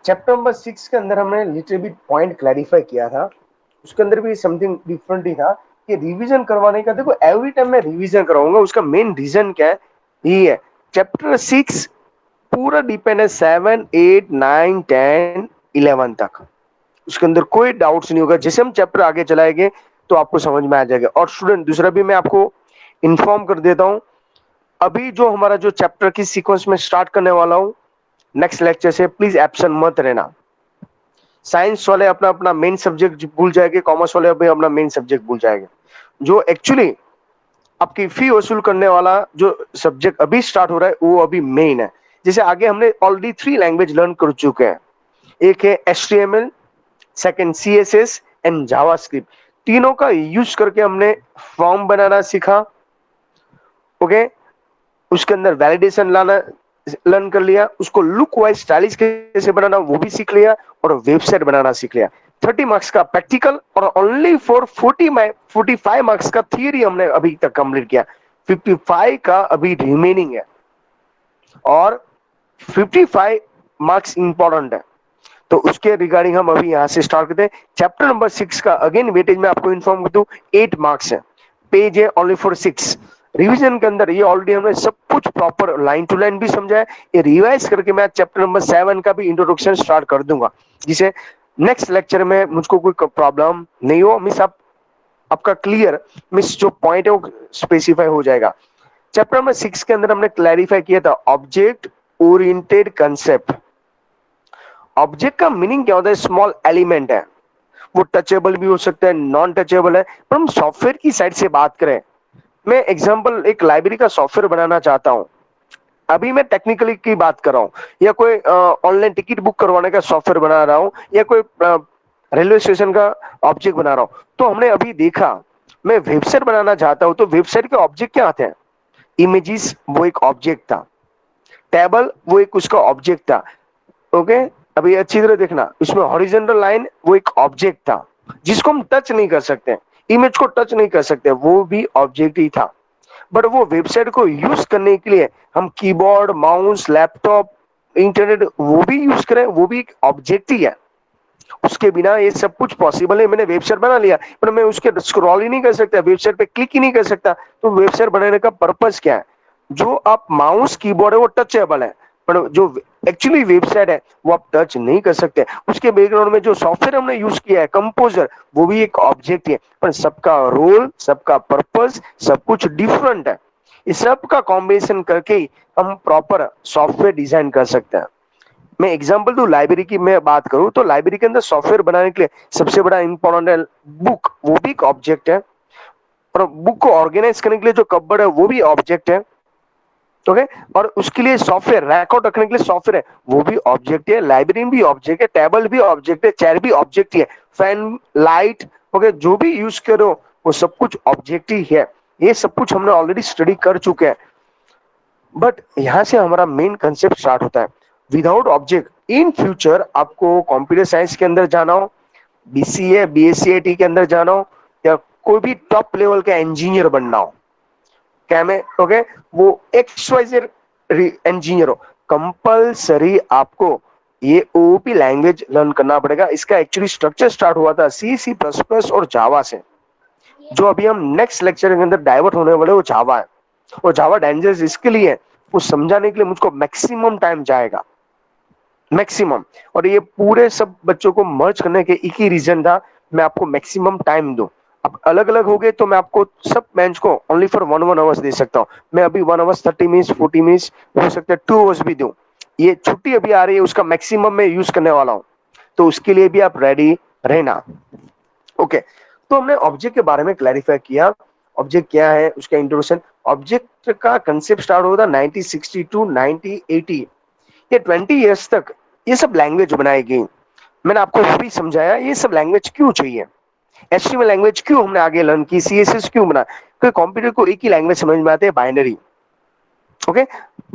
Chapter number 6 के अंदर हमने लिटिल बिट पॉइंट क्लैरिफाई किया था। उसके अंदर भी समथिंग डिफरेंट ही था कि रिवीजन करवाने का, देखो एवरी टाइम मैं रिवीजन कराऊंगा, उसका मेन रीजन क्या है, ये है चैप्टर 6 पूरा डिपेंड है 7 8 9 10 11 तक। उसके अंदर कोई डाउट्स नहीं होगा। जैसे हम चैप्टर आगे चलाएंगे तो आपको समझ में आ जाएगा। और स्टूडेंट, दूसरा भी मैं आपको इन्फॉर्म कर देता हूँ, अभी जो हमारा जो चैप्टर की सीक्वेंस में स्टार्ट करने वाला हूँ नेक्स्ट लेक्चर से, प्लीज एब्सेंट मत रहना। साइंस वाले अपना अपना मेन सब्जेक्ट भूल जाएंगे, कॉमर्स वाले भी अपना मेन सब्जेक्ट भूल जाएंगे। जो एक्चुअली आपकी फी वसूल करने वाला जो सब्जेक्ट अभी स्टार्ट हो रहा है वो अभी मेन है। जैसे आगे हमने ऑलरेडी 3 लैंग्वेज लर्न कर चुके हैं। एक है HTML, second CSS and JavaScript. तीनों का यूज करके हमने फॉर्म बनाना सीखा। ओके, उसके अंदर वैलिडेशन लाना लर्न कर लिया, उसको लुक वाइज स्टाइलिश कैसे बनाना वो भी सीख लिया, और वेबसाइट बनाना सीख लिया। 30 मार्क्स का प्रैक्टिकल और ओनली फॉर 45 मार्क्स का थियरी हमने अभी तक कंप्लीट किया। 55 का अभी रिमेनिंग है और 55 मार्क्स इंपॉर्टेंट है। तो उसके रिगार्डिंग हम अभी यहाँ से स्टार्ट करते हैं। चैप्टर नंबर 6 का अगेन वेटेज में आपको इन्फॉर्म कर दूं, 8 मार्क्स है, पेज है ओनली फॉर 6। रिवीजन के अंदर ये ऑलरेडी हमने सब कुछ प्रॉपर लाइन टू लाइन भी समझा है। ये रिवाइज करके मैं चैप्टर नंबर 7 का भी इंट्रोडक्शन स्टार्ट कर दूंगा, जिसे नेक्स्ट लेक्चर में मुझको कोई प्रॉब्लम नहीं हो। मिस आप आपका क्लियर मिस जो पॉइंट है वो स्पेसिफाई हो जाएगा। चैप्टर नंबर 6 के अंदर हमने क्लैरिफाई किया था ऑब्जेक्ट ओरिएंटेड कंसेप्ट। ऑब्जेक्ट का मीनिंग क्या होता है? स्मॉल एलिमेंट है, वो टचेबल भी हो सकता है, नॉन टचेबल है। पर हम सॉफ्टवेयर की साइड से बात करें, मैं एग्जांपल एक लाइब्रेरी का सॉफ्टवेयर बनाना चाहता हूं, अभी मैं टेक्निकली की बात कर रहा हूं, या कोई ऑनलाइन टिकट बुक करवाने का सॉफ्टवेयर बना रहा हूं, या कोई रेलवे स्टेशन का ऑब्जेक्ट बना रहा हूं। तो हमने अभी देखा, मैं वेबसाइट बनाना चाहता हूं तो वेबसाइट के ऑब्जेक्ट क्या आते हैं? इमेजेस वो एक ऑब्जेक्ट था, टेबल वो एक उसका ऑब्जेक्ट था। ओके, अभी अच्छी तरह देखना, उसमें हॉरिजॉन्टल लाइन वो एक ऑब्जेक्ट था जिसको हम टच नहीं कर सकते, इमेज को टच नहीं कर सकते, वो भी ऑब्जेक्ट ही था। बट वो वेबसाइट को यूज करने के लिए हम कीबोर्ड, माउस, लैपटॉप, इंटरनेट वो भी यूज करें, वो भी एक ऑब्जेक्ट ही है। उसके बिना ये सब कुछ पॉसिबल है। मैंने वेबसाइट बना लिया पर मैं उसके स्क्रॉल ही नहीं कर सकता, वेबसाइट पे क्लिक ही नहीं कर सकता, तो वेबसाइट बनाने का पर्पस क्या है? जो आप माउस कीबोर्ड है वो टचेबल है, पर जो एक्चुअली वेबसाइट है वो आप टच नहीं कर सकते। उसके बैकग्राउंड में जो सॉफ्टवेयर हमने यूज किया है कंपोजर, वो भी एक ऑब्जेक्ट ही है, पर सबका रोल, सबका पर्पस, सब कुछ डिफरेंट है। इस सब का कॉम्बिनेशन करके ही हम प्रॉपर सॉफ्टवेयर डिजाइन कर सकते हैं। मैं एग्जांपल दूं, लाइब्रेरी की मैं बात करूं तो लाइब्रेरी के अंदर सॉफ्टवेयर बनाने के लिए सबसे बड़ा इंपॉर्टेंट है बुक, वो भी एक ऑब्जेक्ट है। और बुक को ऑर्गेनाइज करने के लिए जो कपबोर्ड है वो भी ऑब्जेक्ट है। ओके, और उसके लिए सॉफ्टवेयर रिकॉर्ड रखने के लिए सॉफ्टवेयर है, वो भी ऑब्जेक्ट है। लाइब्रेरी भी ऑब्जेक्ट है, टेबल भी ऑब्जेक्ट है, चेयर भी ऑब्जेक्ट ही है, फैन, लाइट, ओके, जो भी यूज करो वो सब कुछ ऑब्जेक्ट ही है। ये सब कुछ हमने ऑलरेडी स्टडी कर चुके हैं। बट यहां से हमारा मेन कंसेप्ट स्टार्ट होता है। विदाउट ऑब्जेक्ट इन फ्यूचर आपको कंप्यूटर साइंस के अंदर जाना हो, BCA BSc के अंदर जाना हो, या कोई भी टॉप लेवल का इंजीनियर बनना हो, क्या में ओके, वो XYZ इंजीनियर हो, कंपलसरी आपको ये OOP लैंग्वेज लर्न करना पड़ेगा। इसका एक्चुअली स्ट्रक्चर स्टार्ट हुआ था C++ और जावा से। जो अभी हम नेक्स्ट लेक्चर के अंदर डाइवर्ट होने वाले वो जावा है। और जावा डेंजरस इसके लिए, वो समझाने के लिए मुझको मैक्सिमम टाइम जाएगा, मैक्सिमम। और ये पूरे सब बच्चों को मर्ज करने के एक ही रीजन था, मैं आपको मैक्सिमम टाइम दूं। अब अलग अलग हो गए तो मैं आपको सब बेंच को ओनली फॉर 1 दे सकता हूँ। मैं अभी 1 30 मिनट्स 40 मिनट्स हो सकता है 2 भी दूं। ये छुट्टी अभी आ रही है, उसका मैक्सिमम मैं यूज करने वाला हूँ, तो उसके लिए भी आप रेडी रहना। ओके, तो हमने ऑब्जेक्ट के बारे में क्लैरिफाई किया, ऑब्जेक्ट क्या है, उसका इंट्रोडक्शन। ऑब्जेक्ट का कंसेप्ट स्टार्ट हुआ था 1960 टू 1980, ये 20 इयर्स तक ये सब लैंग्वेज बनाई गई। मैंने आपको वो भी समझाया ये सब लैंग्वेज क्यों चाहिए, HTML लैंग्वेज क्यों हमने आगे लर्न की, CSS क्यों बना, क्योंकि कंप्यूटर को एक ही लैंग्वेज समझ में आते हैं, बाइनरी। ओके,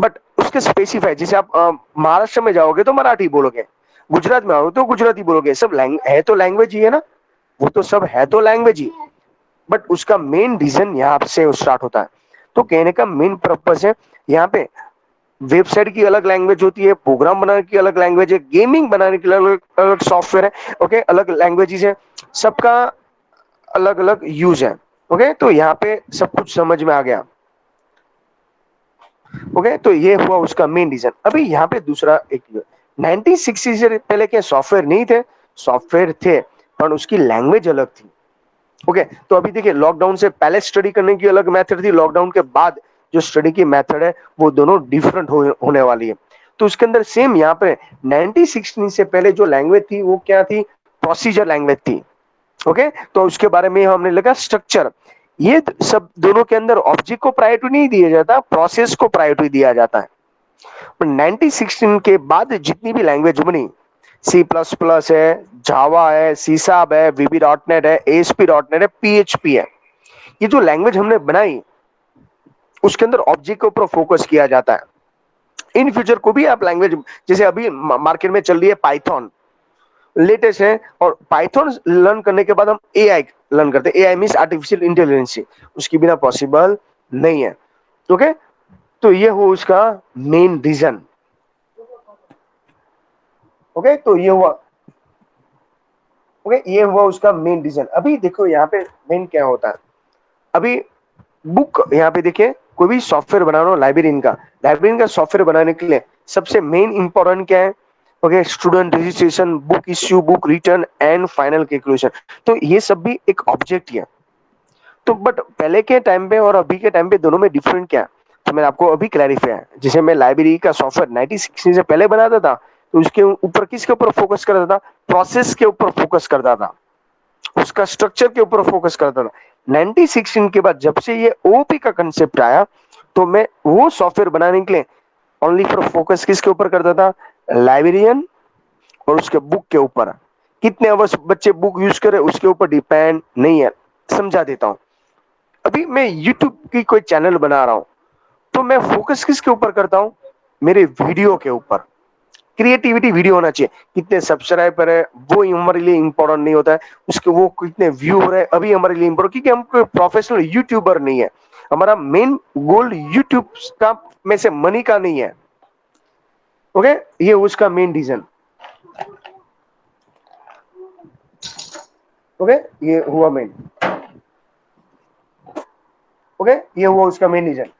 बट उसके स्पेसिफाई, जैसे आप महाराष्ट्र में जाओगे तो मराठी बोलोगे, गुजरात में आओगे तो गुजराती बोलोगे, सब है तो लैंग्वेज ही है ना, वो तो सब है तो लैंग्वेज ही। बट उसका मेन रीजन यहाँ से स्टार्ट होता है। तो कहने का मेन पर्पस है यहाँ पे वेबसाइट की अलग लैंग्वेज होती है, प्रोग्राम बनाने की अलग लैंग्वेज है, गेमिंग बनाने के लिए अलग अलग सॉफ्टवेयर है, ओके, अलग लैंग्वेजेस है, सबका अलग अलग यूज है। ओके, तो यहाँ पे सब कुछ समझ में आ गया। ओके, तो ये हुआ उसका मेन रीजन। अभी यहाँ पे दूसरा एक 1960 से पहले क्या सॉफ्टवेयर नहीं थे? सॉफ्टवेयर थे, पर उसकी लैंग्वेज अलग थी। ओके, तो अभी देखिए, लॉकडाउन से पहले स्टडी करने की अलग मेथड थी, लॉकडाउन के बाद जो स्टडी की मेथड है वो दोनों डिफरेंट होने वाली है। तो उसके अंदर सेम यहाँ पे 1916 से पहले जो लैंग्वेज थी वो क्या थी? प्रोसीजर लैंग्वेज थी। ओके, तो उसके बारे में हमने लगा स्ट्रक्चर। ये सब दोनों के अंदर ऑब्जेक्ट को प्रायोरिटी नहीं दिया जाता, प्रोसेस को प्रायोरिटी दिया जाता है। 1916 के बाद जितनी भी लैंग्वेज बनी, सी प्लस प्लस है, जावा है, सी शार्प है, वीबी डॉट नेट है, एएसपी डॉट नेट है, पीएचपी है, ये जो लैंग्वेज हमने बनाई उसके अंदर ऑब्जेक्ट के ऊपर फोकस किया जाता है। इन फ्यूचर को भी आप लैंग्वेज, जैसे अभी मार्केट में चल रही है पाइथन, लेटेस्ट है, और पाइथन लर्न करने के बाद हम एआई लर्न करते हैं। एआई मींस आर्टिफिशियल इंटेलिजेंस, उसकी बिना पॉसिबल नहीं है। ओके, तो ये हो उसका मेन रीजन। ओके, तो ये हुआ, ओके, ये हुआ उसका मेन रीजन। अभी देखो यहाँ पे मेन क्या होता है। अभी बुक, यहाँ पे देखिए, कोई भी सॉफ्टवेयर बना रहा हो, लाइब्रेरियन का सॉफ्टवेयर बनाने के लिए सबसे मेन इंपॉर्टेंट क्या है? Okay, student registration, book issue, book return and final calculation. तो ये सब भी एक ऑब्जेक्ट ही है। तो बट पहले के टाइम पे और अभी के टाइम पे दोनों में डिफरेंट क्या है, तो मैंने आपको अभी क्लैरिफाई है। जैसे मैं लाइब्रेरी का सॉफ्टवेयर 1960 से पहले बनाता था, तो उसके ऊपर किसके ऊपर फोकस करता था? प्रोसेस के ऊपर फोकस करता था, उसका स्ट्रक्चर के ऊपर फोकस करता था। 1916 के बाद जब से ये ओपी का कंसेप्ट आया, तो मैं वो सॉफ्टवेयर बनाने के लिए ओनली फॉर फोकस किसके ऊपर करता था? लाइब्रेरियन और उसके बुक के ऊपर। कितने अवर्स बच्चे बुक यूज करे उसके ऊपर डिपेंड नहीं है। समझा देता हूं। अभी मैं यूट्यूब की कोई चैनल बना रहा हूं, तो मैं फोकस किसके ऊपर करता हूं? मेरे वीडियो के ऊपर। क्रिएटिविटी वीडियो होना चाहिए। कितने सब्सक्राइबर है वो हमारे लिए इंपॉर्टेंट नहीं होता है, उसके वो कितने व्यू हो रहे हैं अभी हमारे लिए इंपॉर्टेंट, क्योंकि हम कोई प्रोफेशनल यूट्यूबर नहीं है। हमारा मेन गोल यूट्यूब का में से मनी का नहीं है। ओके, ये उसका मेन रीजन। ओके, ये हुआ मेन। ओके, ये हुआ उसका मेन रीजन।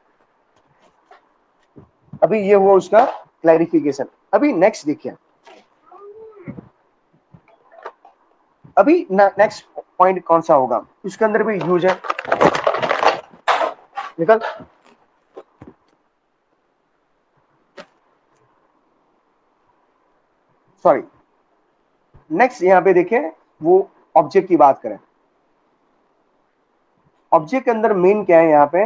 अभी ये हुआ उसका क्लैरिफिकेशन। अभी नेक्स्ट देखिए, अभी नेक्स्ट पॉइंट कौन सा होगा? उसके अंदर भी यूज है, निकल, सॉरी। नेक्स्ट यहाँ पे देखिए, वो ऑब्जेक्ट की बात करें। ऑब्जेक्ट के अंदर मेन क्या है यहाँ पे?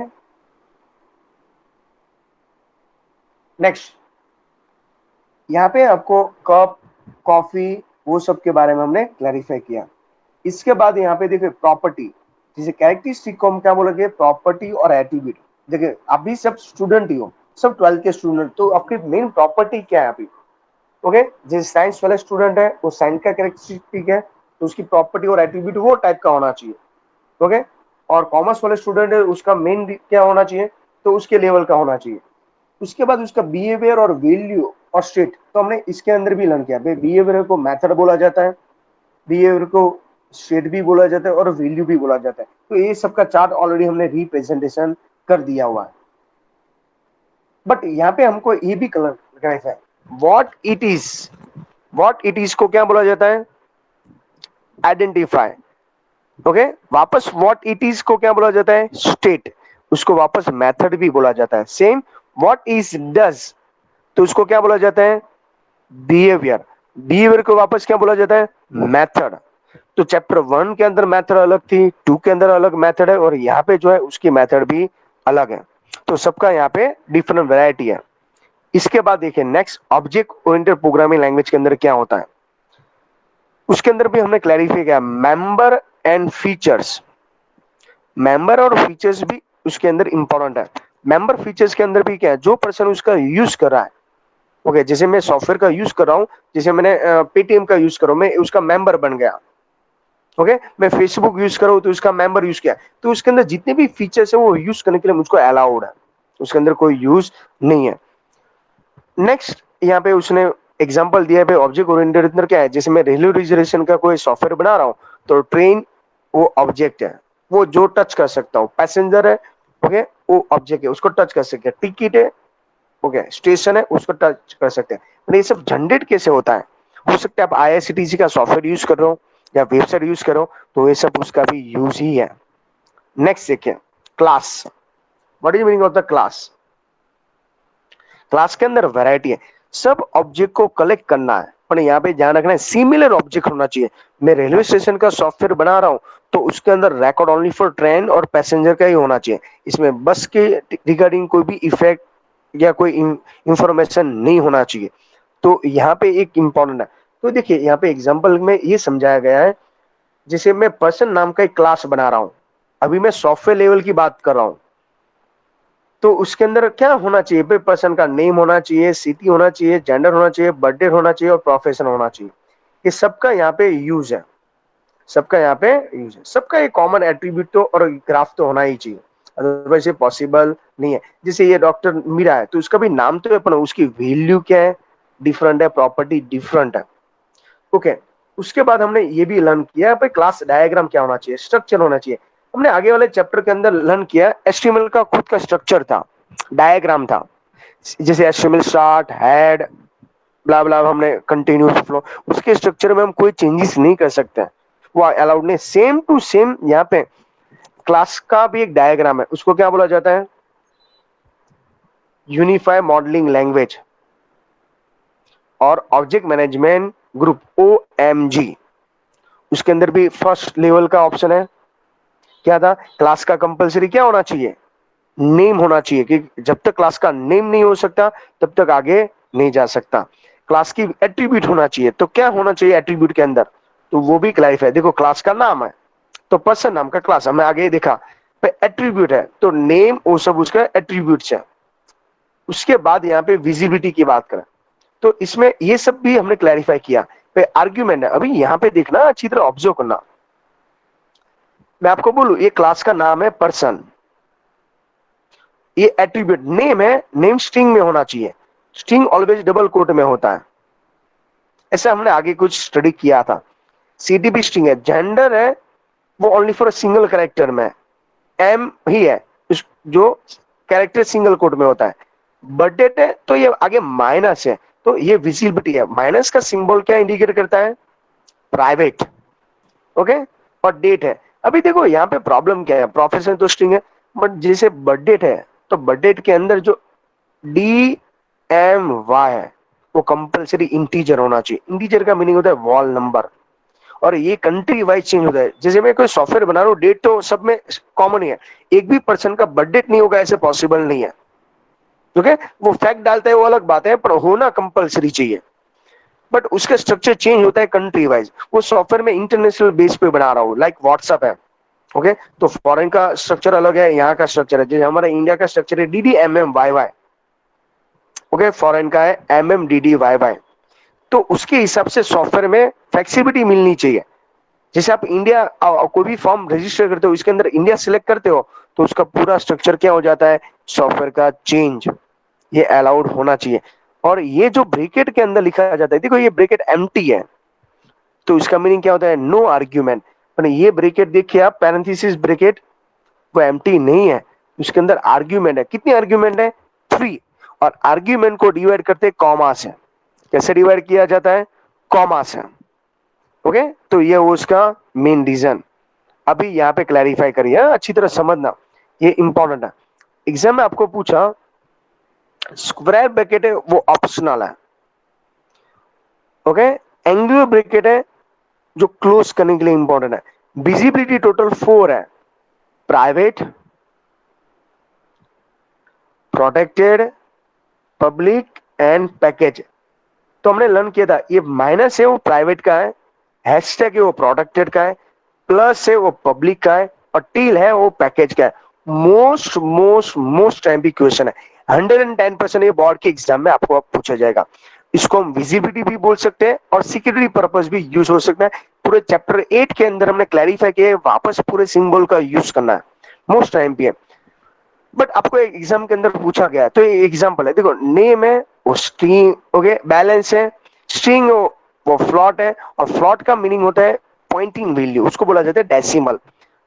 नेक्स्ट, यहाँ पे आपको कप, कॉफी, वो सब के बारे में हमने क्लैरिफाई किया। इसके बाद यहाँ पे देखिए प्रॉपर्टी, जैसे कैरेक्टरिस्टिक को हम क्या बोलेंगे? प्रॉपर्टी और एट्रीब्यूट। देखिए आप भी सब स्टूडेंट ही हो, सब 12th के स्टूडेंट, तो आपकी मेन प्रॉपर्टी क्या है अभी? ओके, जैसे साइंस वाले स्टूडेंट है वो साइंस का कैरेक्टरिस्टिक है, तो उसकी प्रॉपर्टी और एट्रीब्यूट वो टाइप का होना चाहिए। ओके, और कॉमर्स वाले स्टूडेंट है उसका मेन क्या होना चाहिए? तो उसके लेवल का होना चाहिए। उसके बाद उसका बिहेवियर और वैल्यू और स्टेट, तो हमने इसके अंदर भी लर्न किया। बिहेवियर को मेथड बोला जाता है, बिहेवियर को स्टेट भी बोला जाता है, और वैल्यू भी बोला जाता है। तो ये सबका चार्ट ऑलरेडी हमने रिप्रेजेंटेशन कर दिया हुआ है। बट यहाँ पे हमको ये भी करना है, what it is. What it is को क्या बोला जाता है? आइडेंटिफाई। ओके, वापस व्हाट इट इज को क्या बोला जाता है? स्टेट। उसको वापस मेथड भी बोला जाता है। सेम व्हाट इज डज, तो उसको क्या बोला जाता है? बिहेवियर। बिहेवियर को वापस क्या बोला जाता है? मेथड। तो चैप्टर 1 के अंदर मेथड अलग थी, 2 के अंदर अलग मेथड है, और यहाँ पे जो है उसकी मेथड भी अलग है। तो सबका यहाँ पे डिफरेंट वैरायटी है। इसके बाद देखिए next, object oriented programming language के अंदर क्या होता है, उसके अंदर भी हमने क्लैरिफाई किया मेंबर एंड फीचर्स। मेंबर और फीचर्स भी उसके अंदर इंपॉर्टेंट है। मेंबर फीचर्स के अंदर भी क्या है? जो पर्सन उसका यूज कर रहा है। ओके, जैसे मैं सॉफ्टवेयर का यूज कर रहा हूँ, जैसे मैंने पेटीएम का यूज कर रहा हूँ, मैं उसका मेंबर बन गया। ओके, मैं फेसबुक यूज कर रहा हूँ तो उसका मेंबर यूज किया, तो उसके अंदर जितने भी फीचर्स है वो यूज करने के लिए मुझको अलाउड है, उसके अंदर कोई यूज नहीं है। नेक्स्ट यहाँ पे उसने एग्जांपल दिया है भाई ऑब्जेक्ट ओरिएंटेड अंदर क्या है, जैसे मैं रेलवे रिजर्वेशन का कोई सॉफ्टवेयर बना रहा हूँ तो ट्रेन वो ऑब्जेक्ट है, वो जो टच कर सकता हूँ, पैसेंजर है ओके वो ऑब्जेक्ट है उसको टच कर सकते हैं, टिकट है ओके स्टेशन है उसको टच कर सकते हैं। तो ये सब जनरेट कैसे होता है, हो सकता है आप आईआरसीटीसी का सॉफ्टवेयर यूज कर रहे हो या वेबसाइट यूज कर रहे हो, तो ये सब उसका भी यूज ही है। नेक्स्ट देखिए class, what is meaning of the class. Class के अंदर वैरायटी है, सब ऑब्जेक्ट को कलेक्ट करना है, पर यहाँ पे ध्यान रखना है सिमिलर ऑब्जेक्ट होना चाहिए। मैं रेलवे स्टेशन का सॉफ्टवेयर बना रहा हूँ तो उसके अंदर रिकॉर्ड ओनली फॉर ट्रेन और पैसेंजर का ही होना चाहिए, इसमें बस के रिगार्डिंग कोई भी इफेक्ट या कोई इंफॉर्मेशन नहीं होना चाहिए। तो यहाँ पे एक इंपॉर्टेंट है, तो देखिए यहाँ पे एग्जांपल में ये समझाया गया है, जैसे मैं पर्सन नाम का एक क्लास बना रहा हूँ, अभी मैं सॉफ्टवेयर लेवल की बात कर रहा हूँ, तो उसके अंदर क्या होना चाहिए, पे पर्सन का नेम होना चाहिए, सिटी होना चाहिए, जेंडर होना चाहिए, बर्थडे होना चाहिए और प्रोफेशन होना चाहिए। ये सबका यहाँ पे यूज है, सबका यहाँ पे यूज है, सबका एक कॉमन एट्रीब्यूट तो और ग्राफ तो होना ही चाहिए, अदरवाइज ये पॉसिबल नहीं है। जैसे ये डॉक्टर मीरा है तो उसका भी नाम तो है पर उसकी वैल्यू क्या है, डिफरेंट है, प्रॉपर्टी डिफरेंट है ओके। उसके बाद हमने ये भी लर्न किया भाई क्लास डायग्राम क्या होना चाहिए, स्ट्रक्चर होना चाहिए। हमने आगे वाले चैप्टर के अंदर लर्न किया एचटीएमएल का खुद का स्ट्रक्चर था, डायग्राम था, जैसे एचटीएमएल स्टार्ट हेड ब्ला ब्ला, हमने कंटिन्यूस फ्लो, उसके स्ट्रक्चर में हम कोई चेंजेस नहीं कर सकते, वो अलाउड नहीं। सेम टू सेम यहाँ पे क्लास का भी एक डायग्राम है, उसको क्या बोला जाता है, यूनिफाई मॉडलिंग लैंग्वेज और ऑब्जेक्ट मैनेजमेंट ग्रुप ओएमजी। उसके अंदर भी फर्स्ट लेवल का ऑप्शन है, क्या था, क्लास का कंपलसरी क्या होना चाहिए, नेम होना चाहिए, कि जब तक क्लास का नेम नहीं हो सकता तब तक आगे नहीं जा सकता। क्लास की एट्रीब्यूट होना चाहिए, तो क्या होना चाहिए एट्रीब्यूट के अंदर, तो वो भी क्लैरिफाई, देखो क्लास का नाम है तो पर्सन नाम का क्लास हमने आगे देखा, एट्रीब्यूट है तो नेम वो सब उसका एट्रीब्यूट है। उसके बाद यहाँ पे विजिबिलिटी की बात करें तो इसमें ये सब भी हमने क्लैरिफाई किया। आर्ग्यूमेंट है, अभी यहाँ पे देखना अच्छी तरह ऑब्जर्व करना, मैं आपको बोलूं ये क्लास का नाम है पर्सन, ये एट्रीब्यूट नेम है, नेम स्ट्रिंग में होना चाहिए, स्ट्रिंग ऑलवेज डबल कोट में होता है, ऐसा हमने आगे कुछ स्टडी किया था। सीटीपी स्ट्रिंग है, जेंडर है वो ओनली फॉर सिंगल कैरेक्टर में, एम ही है जो कैरेक्टर सिंगल कोट में होता है। बर्थडे है तो ये आगे माइनस है, तो ये विजिबिलिटी है, माइनस का सिंबल क्या इंडिकेट करता है, प्राइवेट ओके। और डेट है, अभी देखो यहाँ पे प्रॉब्लम क्या है, प्रोफेशन तो स्ट्रिंग है बट जैसे बर्थडे है तो बर्थडे के अंदर जो डी एम वाई है वो कंपलसरी इंटीजर होना चाहिए, इंटीजर का मीनिंग होता है वॉल नंबर, और ये कंट्री वाइज चेंज होता है। जैसे मैं कोई सॉफ्टवेयर बना रहा हूँ डेट तो सब में कॉमन ही है, एक भी पर्सन का बर्थडे नहीं होगा ऐसे पॉसिबल नहीं है, ओके वो फैक्ट डालता है वो अलग बात है पर होना कंपलसरी चाहिए, बट उसका स्ट्रक्चर चेंज होता है कंट्री वाइज। वो सॉफ्टवेयर में इंटरनेशनल बेस पे बना रहा हूँ, लाइक व्हाट्सएप है ओके, तो फॉरेन का स्ट्रक्चर अलग है, यहाँ का स्ट्रक्चर है, जैसे हमारा इंडिया का स्ट्रक्चर है D D M M Y Y okay, foreign का है M M D D Y Y, तो उसके हिसाब से सॉफ्टवेयर में फ्लेक्सिबिलिटी मिलनी चाहिए। जैसे आप इंडिया कोई भी फॉर्म रजिस्टर करते हो इसके अंदर इंडिया सिलेक्ट करते हो तो उसका पूरा स्ट्रक्चर क्या हो जाता है, सॉफ्टवेयर का चेंज, ये अलाउड होना चाहिए। और ये जो ब्रैकेट के अंदर लिखा जाता है, देखो ये ब्रैकेट एम्प्टी है तो इसका मीनिंग क्या होता है, नो आर्ग्यूमेंट, ये ब्रैकेट देखिए आप पैरेंथेसिस ब्रैकेट वो एम्प्टी नहीं है, उसके अंदर आर्ग्यूमेंट है, कितनी आर्ग्यूमेंट है, 3, और आर्ग्यूमेंट को डिवाइड करते हैं कॉमा से, कैसे डिवाइड किया जाता है, कॉमा से ओके। तो ये उसका मेन रीजन, अभी यहाँ पे क्लैरिफाई करिए अच्छी तरह समझना, ये इंपॉर्टेंट है। एग्जाम में आपको पूछा स्क्वायर ब्रैकेट है वो ऑप्शनल है ओके, एंगुलर ब्रैकेट है जो क्लोज करने के लिए इंपॉर्टेंट है। विजिबिलिटी टोटल 4 है, private, protected, public and package. तो हमने लर्न किया था ये माइनस है वो प्राइवेट का है, हैशटैग है वो प्रोटेक्टेड का है, प्लस है वो पब्लिक का है, और टील है वो पैकेज का है। मोस्ट मोस्ट मोस्ट टाइम भी क्वेश्चन है, 110% ये बोर्ड के एग्जाम में आपको पूछा जाएगा। इसको हम विजिबिलिटी भी बोल सकते हैं और सिक्योरिटी पर्पस भी यूज हो सकता है। पूरे चैप्टर 8 के अंदर हमने क्लैरिफाई किया वापस पूरे सिंबल का यूज करना है, मोस्ट टाइम भी है। बट आपको एक एग्जाम के अंदर पूछा गया है तो ये एग्जांपल है, देखो नेम है वो स्ट्रिंग, ओके, बैलेंस है, स्ट्रिंग वो फ्लॉट है, और फ्लॉट का मीनिंग होता है पॉइंटिंग वैल्यू, उसको बोला जाता है डेसिमल।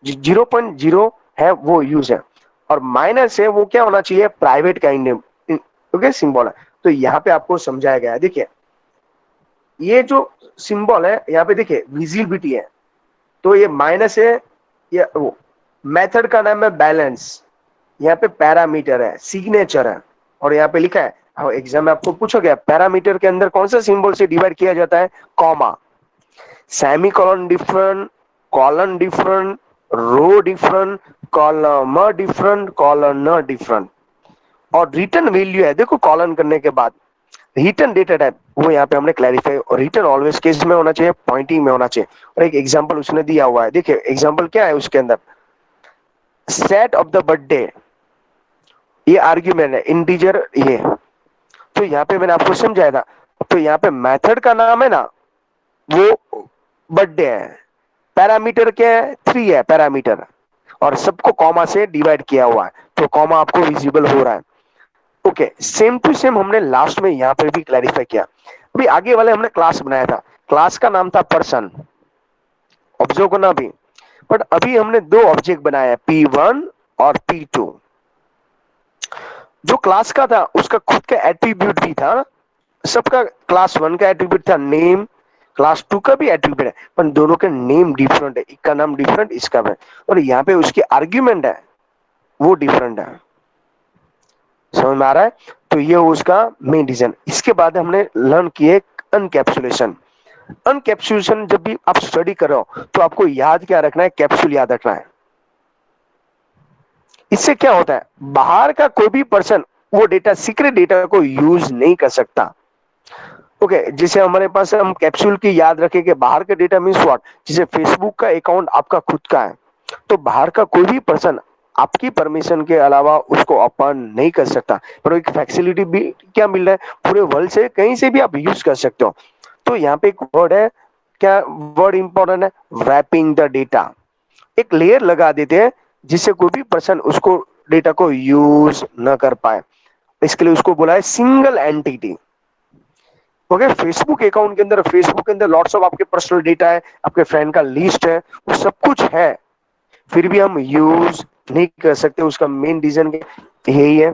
0.0 है वो यूज है, और माइनस है वो क्या होना चाहिए, प्राइवेट का इंडियम, ओके, सिंबल है। तो यहाँ पे आपको समझाया गया है, देखिए ये जो सिंबल है यहाँ पे देखिए विजिबिलिटी है, तो ये माइनस है, ये वो मेथड का नाम है बैलेंस, यहाँ पे पैरामीटर है, सिग्नेचर है, और यहाँ पे लिखा है, हाँ एग्जाम में आपको पूछा गया पैरामीटर के अंदर कौन सा सिंबल से डिवाइड किया जाता है, comma, semicolon different, colon different, row different, column different, colon different, और रिटर्न वैल्यू है, देखो कॉलन करने के बाद रिटर्न डेटा टाइप वो यहाँ पे हमने क्लैरिफाई, और रिटर्न ऑलवेज केस में होना चाहिए, पॉइंटिंग में होना चाहिए। और एक एग्जांपल उसने दिया हुआ है, देखिए एग्जांपल क्या है उसके अंदर, सेट ऑफ द बर्थडे, ये आर्ग्यूमेंट है, इंटीजर ये, तो यहाँ पे मैंने आपको समझाया था, तो यहाँ पे मेथड का नाम है ना वो बर्थडे है, पैरामीटर क्या है, 3 है पैरामीटर, और सबको कॉमा से डिवाइड किया हुआ है, तो कॉमा आपको विजिबल हो रहा है। ओके, सेम टू सेम हमने लास्ट में यहाँ पे भी क्लैरिफाई किया। अभी आगे वाले हमने क्लास बनाया था, क्लास का नाम था पर्सन, ऑब्जर्व करना भी, बट अभी हमने दो ऑब्जेक्ट बनाया, P1 और P2। जो क्लास का था उसका खुद का एट्रीब्यूट भी था, सबका क्लास 1 का एट्रीब्यूट था नेम, क्लास 2 का भी एट्रीब्यूट है, पर दोनों के नेम डिफरेंट है, इसका नाम डिफरेंट, इसका भी, और यहाँ पे उसकी आर्ग्यूमेंट है वो डिफरेंट है, समझ में आ रहा है। तो ये उसका मेन रीजन। इसके बाद हमने लर्न किए अनकैप्सुलेशन। अनकैप्सुलेशन जब भी आप स्टडी कर रहे हो तो आपको याद क्या रखना है, कैप्सूल याद रखना है। इससे क्या होता है, बाहर का कोई भी पर्सन वो डेटा, सीक्रेट डेटा को यूज नहीं कर सकता। ओके, जिसे हमारे पास हम कैप्सूल की याद रखें कि बाहर का डेटा मीन्स व्हाट, जैसे फेसबुक का अकाउंट आपका खुद का है, तो बाहर का कोई भी पर्सन आपकी परमिशन के अलावा उसको ओपन नहीं कर सकता, पर एक फैसिलिटी भी क्या मिल रहा है, पूरे वर्ल्ड से कहीं से भी आप यूज कर सकते हो। तो यहाँ पे एक वर्ड है, क्या वर्ड इंपॉर्टेंट है, रैपिंग द डेटा, एक लेयर लगा देते हैं जिससे कोई भी पर्सन उसको डेटा को यूज न कर पाए, इसके लिए उसको बोला है सिंगल एंटिटी। ओके, फेसबुक के अंदर लॉट्स ऑफ आपके पर्सनल डेटा है, आपके फ्रेंड का लिस्ट है, वो सब कुछ है, फिर भी हम यूज नहीं कर सकते, उसका मेन रीजन यही है।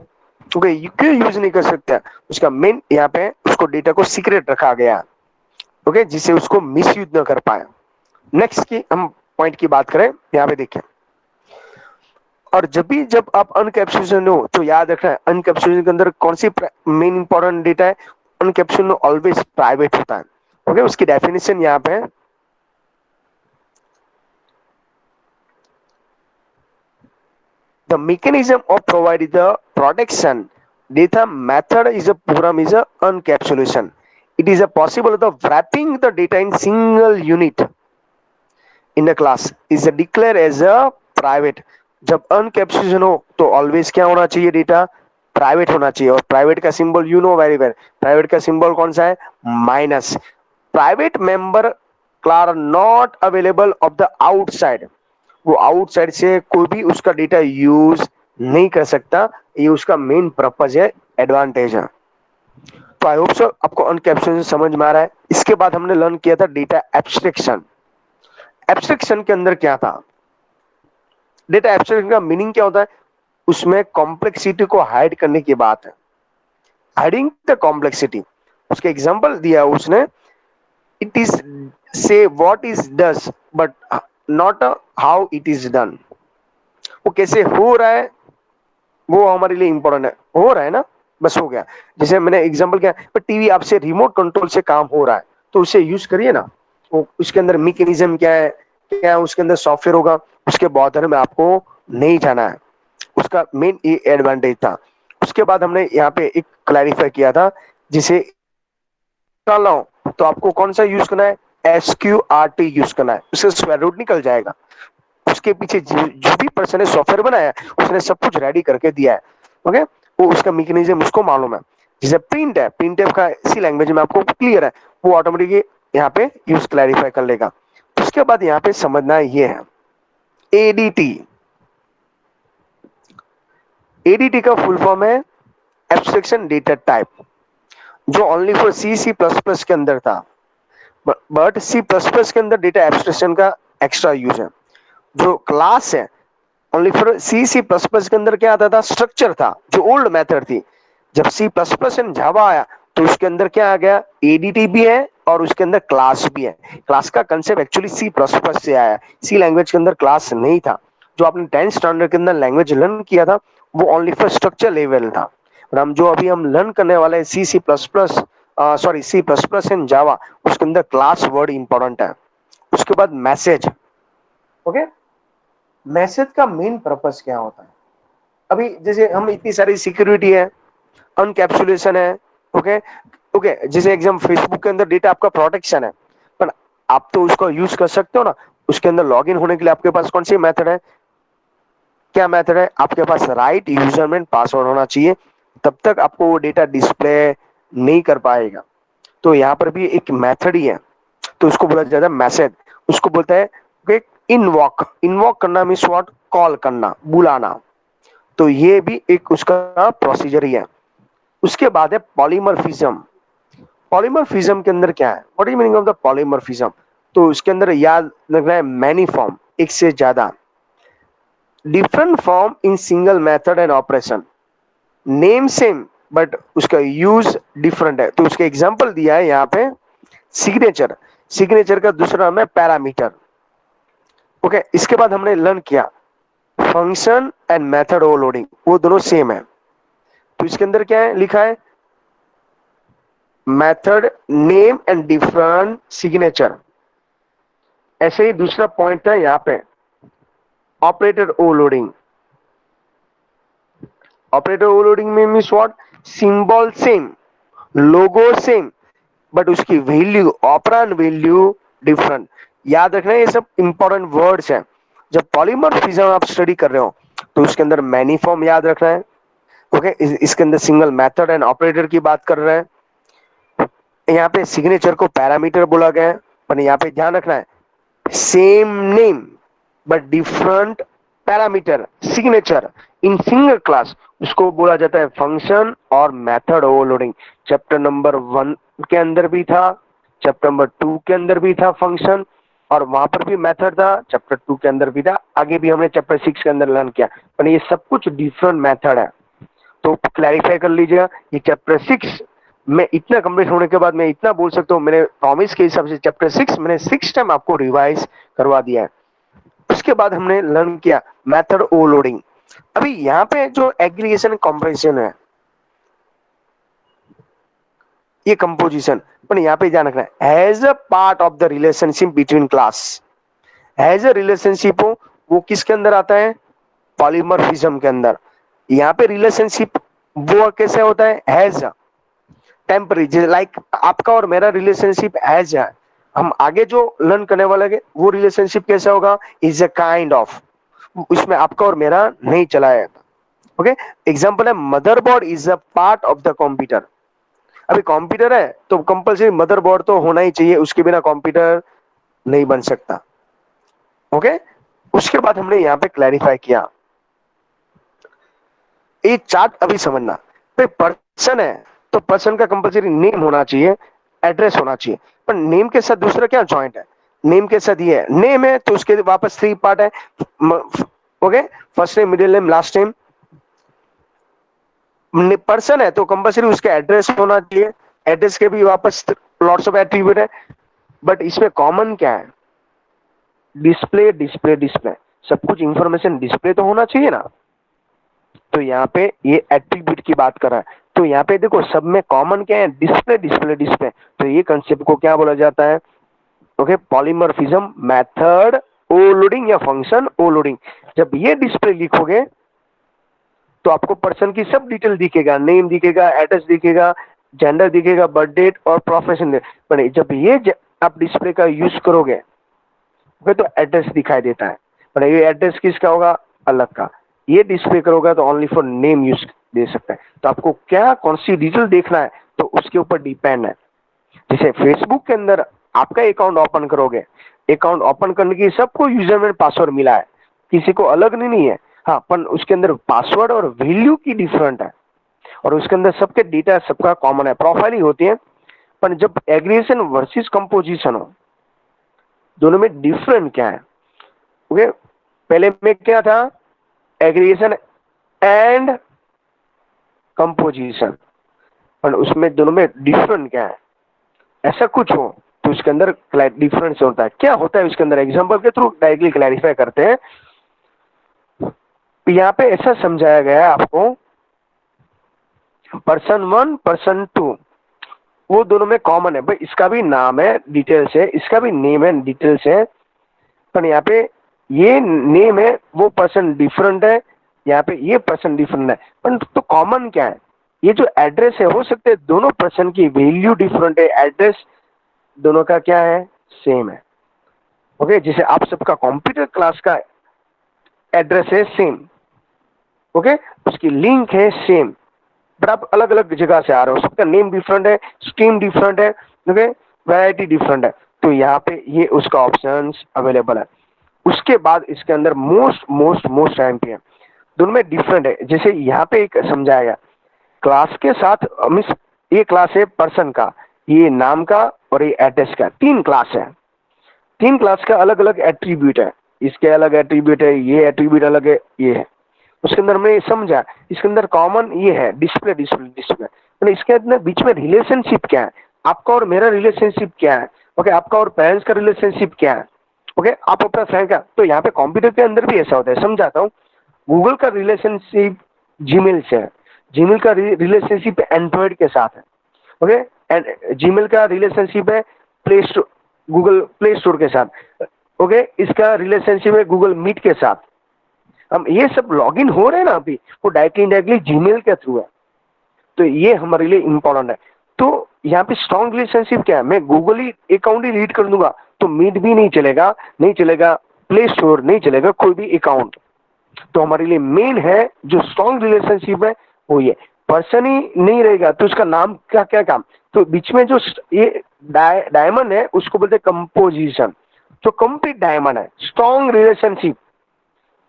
ओके, क्यों यूज नहीं कर सकते, उसका मेन यहाँ पे उसको डेटा को सीक्रेट रखा गया, ओके, जिससे उसको मिसयूज न कर पाए। नेक्स्ट की हम पॉइंट की बात करें, यहाँ पे देखें, और जब आप अनकैप्सुलेशन हो तो याद रखना है, अनकैप्सुलेशन के अंदर कौन सी मेन इंपॉर्टेंट डेटा है, अनकैप्सुलेशन ऑलवेज प्राइवेट होता है। ओके, उसकी डेफिनेशन यहाँ पे है, the mechanism of providing the protection data method is a program is a encapsulation. It is a possible of wrapping the data in single unit in the class is a declare as a private. जब अनकैप्सुलेशन हो तो always क्या होना चाहिए, data private होना चाहिए, और private का symbol you know very well, private का सिंबल कौन सा है, minus. Private member are not available of the outside, वो आउटसाइड से कोई भी उसका डेटा यूज नहीं कर सकता, ये उसका मेन पर्पज है, एडवांटेज है। तो आई होप सो आपको अनकैप्सुलेशन समझ में आ रहा है। इसके बाद हमने लर्न किया था डेटा एब्स्ट्रैक्शन। एब्स्ट्रैक्शन के अंदर क्या था, डेटा एब्स्ट्रैक्शन का मीनिंग क्या होता है, उसमें कॉम्प्लेक्सिटी को हाइड करने की बात है, हाइडिंग द कॉम्प्लेक्सिटी। उसके एग्जांपल दिया उसने, इट इज से what is does but not how it is done, वो कैसे हो रहा है वो हमारे लिए इंपॉर्टेंट है, हो रहा है ना, बस हो गया। जैसे मैंने एग्जांपल किया, पर टीवी आपसे रिमोट कंट्रोल से काम हो रहा है तो उसे यूज करिए ना, वो उसके अंदर मैकेनिज्म क्या है, क्या उसके अंदर सॉफ्टवेयर होगा, उसके बारे में आपको नहीं जाना है, उसका मेन ये एडवांटेज था। उसके बाद हमने यहाँ पे एक क्लैरिफाई किया था, जिसे निकालना हो तो आपको कौन सा यूज करना है, SQRT यूज करना है, उससे स्क्वायर रूट निकल जाएगा। उसके पीछे जो भी पर्सन ने सॉफ्टवेयर बनाया उसने सब कुछ रेडी करके दिया है। ओके, वो उसका मैकेनिज्म उसको मालूम है। जैसे प्रिंट है, प्रिंट का इसी लैंग्वेज में आपको क्लियर है, वो ऑटोमेटिकली यहाँ पे यूज क्लैरिफाई कर लेगा। उसके बाद यहाँ पे समझना ये है, एडीटी। एडीटी का फुल फॉर्म है एब्स्ट्रैक्शन डेटा टाइप। जो only for C C plus plus के अंदर था, बट सी प्लस प्लस के अंदर डेटा एब्स्ट्रैक्शन का एक्स्ट्रा यूज है। जो क्लास है only for C C plus plus के अंदर क्या आता था, स्ट्रक्चर था, जो ओल्ड मेथड थी। जब सी प्लस प्लस एंड जावा आया तो उसके अंदर क्या आ गया, एडीटी भी है और उसके अंदर क्लास भी है। क्लास का concept actually C plus plus से आया है, सी लैंग्वेज के अंदर क्लास नहीं था। जो आपने 10th स्टैंडर्ड के अंदर लैंग्वेज लर्न किया था वो ओनली फॉर स्ट्रक्चर लेवल था। और हम जो अभी हम लर्न करने वाले हैं C C plus plus, sorry C plus plus and Java, उसके अंदर क्लास वर्ड इंपॉर्टेंट है। उसके बाद मैसेज। ओके, मैसेज का मेन पर्पस क्या होता है? अभी जैसे हम इतनी सारी सिक्योरिटी है, अनकैप्सुलेशन है, ओके ओके, जैसे एग्जाम फेसबुक के अंदर डेटा आपका प्रोटेक्शन है, पर आप तो उसको यूज कर सकते हो ना। उसके अंदर लॉगिन होने के लिए आपके पास कौन सी मेथड है, क्या मेथड है, आपके पास राइट यूजर एंड पासवर्ड होना चाहिए, तब तक आपको वो डेटा डिस्प्ले नहीं कर पाएगा। तो यहाँ पर भी एक मेथड ही है, तो उसको बोला जाता है मैसेज। उसको बोलता है इनवॉक। इनवॉक करना मीन्स व्हाट, कॉल करना, बुलाना। तो ये भी एक उसका प्रोसीजर ही है। उसके बाद है पॉलीमॉर्फिज्म। पॉलीमॉर्फिज्म के अंदर क्या है, what is meaning of the polymorphism? तो उसके अंदर याद रखना है मैनी फॉर्म, एक से ज्यादा, different form in single method and operation, name same but उसका यूज डिफरेंट है। तो उसका एग्जांपल दिया है यहाँ पे सिग्नेचर। सिग्नेचर का दूसरा नाम है पैरामीटर। ओके, इसके बाद हमने लर्न किया फंक्शन एंड मेथड ओवरलोडिंग, वो दोनों सेम है। तो इसके अंदर क्या है लिखा है, method name and different signature. ऐसे ही दूसरा पॉइंट है यहाँ पे ऑपरेटर ओवरलोडिंग। ऑपरेटर ओवरलोडिंग में means what, symbol same, logo same, but उसकी वैल्यू, ऑपरेंड वैल्यू डिफरेंट। याद रखना ये सब इंपॉर्टेंट वर्ड्स हैं। जब पॉलीमॉर्फिज्म आप स्टडी कर रहे हो तो उसके अंदर मैनी फॉर्म याद रखना है। ओके, इसके अंदर सिंगल मेथड एंड ऑपरेटर की बात कर रहे हैं। यहाँ पे सिग्नेचर को पैरामीटर बोला गया है, पर यहाँ पे ध्यान रखना है same name but different parameter signature in single class, उसको बोला जाता है फंक्शन और मेथड ओवरलोडिंग। चैप्टर नंबर 1 के अंदर भी था, चैप्टर नंबर 2 के अंदर भी था फंक्शन, और वहां पर भी मेथड था, चैप्टर 2 के अंदर भी था, आगे भी हमने चैप्टर 6 के अंदर लर्न किया। पर ये सब कुछ डिफरेंट मेथड है, तो क्लैरिफाई कर लीजिएगा। ये चैप्टर 6 में इतना कंप्लीट होने के बाद मैं इतना बोल सकता हूँ, मैंने प्रॉमिस के हिसाब से चैप्टर 6 मैंने 6 टाइम आपको रिवाइज करवा दिया है। उसके बाद हमने लर्न किया मेथड ओवरलोडिंग। अभी यहाँ पे जो एग्रीगेशन कंपैरिजन है, ये कंपोजिशन, पर यहाँ पे ध्यान रखना है as a part of the relationship between class. As a relationship हो वो किसके अंदर आता है, पॉलीमॉर्फिज्म के अंदर। यहाँ पे रिलेशनशिप वो कैसे होता है, एज टेम्पररी, लाइक आपका और मेरा रिलेशनशिप एज है। हम आगे जो लर्न करने वाले हैं वो रिलेशनशिप कैसा होगा, इज अ काइंड ऑफ, उसमें आपका और मेरा नहीं चला है। ओके, एग्जांपल है motherboard is a part of the computer. अभी कंप्यूटर है तो कंपलसरी मदरबोर्ड तो होना ही चाहिए, उसके बिना कंप्यूटर नहीं बन सकता। ओके, उसके बाद हमने यहाँ पे क्लैरिफाई किया, ये चार्ट अभी समझना। तो पर्सन है तो पर्सन का कंपलसरी नेम होना चाहिए, एड्रेस होना चाहिए, पर नेम के साथ दूसरा क्या जॉइंट है, नेम के साथ ये है, नेम है तो उसके वापस 3 पार्ट है। Okay, first name, middle name, last name. Person है तो कंपलसरी उसका एड्रेस होना चाहिए, एड्रेस के भी वापस लॉट्स ऑफ एट्रीब्यूट है, बट इसमें कॉमन क्या है, डिस्प्ले डिस्प्ले डिस्प्ले, सब कुछ इंफॉर्मेशन डिस्प्ले तो होना चाहिए ना। तो यहाँ पे ये एट्रीब्यूट की बात कर रहा है, तो यहाँ पे देखो सब में कॉमन क्या है, डिस्प्ले डिस्प्ले डिस्प्ले। तो ये कंसेप्ट को क्या बोला जाता है, ओके, पॉलीमॉर्फिज्म मेथड ओवरलोडिंग या फंक्शन ओवरलोडिंग। जब ये डिस्प्ले लिखोगे तो आपको पर्सन की सब डिटेल दिखेगा, नेम दिखेगा, एड्रेस दिखेगा, जेंडर दिखेगा, बर्थ डेट और प्रोफेशन। पर जब ये आप डिस्प्ले का यूज करोगे तो एड्रेस दिखाई देता है, पर ये एड्रेस किसका होगा, अलग का। ये डिस्प्ले करोगे तो ओनली फॉर नेम यूज दे सकता है। तो आपको क्या कौन सी डिटेल देखना है तो उसके ऊपर डिपेंड है। जैसे फेसबुक के अंदर आपका अकाउंट ओपन करोगे, अकाउंट ओपन करने की सबको यूजर में पासवर्ड मिला है, किसी को अलग नहीं है। हाँ, पर उसके अंदर पासवर्ड और वैल्यू की डिफरेंट है। और उसके अंदर सबके डेटा सबका कॉमन है, प्रोफाइल ही होती है। पर जब एग्रीगेशन वर्सेस कंपोजिशन हो, दोनों में डिफरेंट क्या है? ओके, पहले में क्या था? एग्रीगेशन एंड कंपोजिशन, पर उसमें दोनों में डिफरेंट क्या है? ऐसा कुछ हो तो उसके अंदर डिफरेंस होता है। क्या होता है उसके अंदर? एग्जांपल के थ्रू डायरेक्टली क्लैरिफाई करते हैं। यहाँ पे ऐसा समझाया गया है आपको, पर्सन 1 पर्सन 2 वो दोनों में कॉमन है भाई, इसका भी नाम है डिटेल्स है, इसका भी नेम है डिटेल्स है, पर यहाँ पे ये नेम है, वो पर्सन डिफरेंट है, यहाँ पे ये पर्सन डिफरेंट है, पर तो कॉमन क्या है? ये जो एड्रेस है, हो सकते हैं दोनों पर्सन की वैल्यू डिफरेंट है, एड्रेस दोनों का क्या है? सेम है। ओके, जैसे आप सबका कंप्यूटर क्लास का एड्रेस है सेम, ओके, उसकी लिंक है सेम, बट आप अलग अलग जगह से आ रहे हो, सबका नेम डिफरेंट है, स्ट्रीम डिफरेंट है, ओके, वैरायटी डिफरेंट है, तो यहाँ पे ये उसका ऑप्शंस अवेलेबल है। उसके बाद इसके अंदर मोस्ट मोस्ट मोस्ट एमपी है, दोनों में डिफरेंट है। जैसे यहाँ पे एक समझाया गया, क्लास के साथ मीन्स ये क्लास है पर्सन का, ये नाम का और ये एड्रेस का, तीन क्लास है, तीन क्लास का अलग अलग एट्रीब्यूट है, इसके अलग एट्रीब्यूट है, ये एट्रीब्यूट अलग है, ये है। उसके अंदर मैंने समझा, इसके अंदर कॉमन ये है डिस्प्ले डिस्प्ले डिस्प्ले, तो इसके अंदर बीच में रिलेशनशिप क्या है? आपका और मेरा रिलेशनशिप क्या है? ओके, आपका और पेरेंट्स का रिलेशनशिप क्या है? ओके, आप अपना फ्रेंड का, तो यहाँ पे कंप्यूटर के अंदर भी ऐसा होता है, समझाता हूँ। गूगल का रिलेशनशिप जीमेल से है, जीमेल का रिलेशनशिप एंड्रॉइड के साथ है, ओके, एंड जीमेल का रिलेशनशिप है play store, Google play store के साथ, ओके, इसका रिलेशनशिप है गूगल मीट के साथ। हम ये सब लॉगिन हो रहे हैं ना अभी, वो डायरेक्टली इनडायरेक्टली जीमेल के थ्रू है, तो ये हमारे लिए इंपॉर्टेंट है। तो यहाँ पे स्ट्रॉन्ग रिलेशनशिप क्या है? मैं गूगल ही अकाउंट ही रीड कर दूंगा तो मीट भी नहीं चलेगा, नहीं चलेगा प्ले स्टोर, नहीं चलेगा कोई भी अकाउंट। तो हमारे लिए मेन है जो स्ट्रॉन्ग रिलेशनशिप है वो ये, पर्सन ही नहीं रहेगा तो उसका नाम क्या क्या काम, तो बीच में जो ये डायमंड है उसको बोलते हैं कंपोजिशन, जो कंप्लीट डायमंड है, स्ट्रॉन्ग रिलेशनशिप,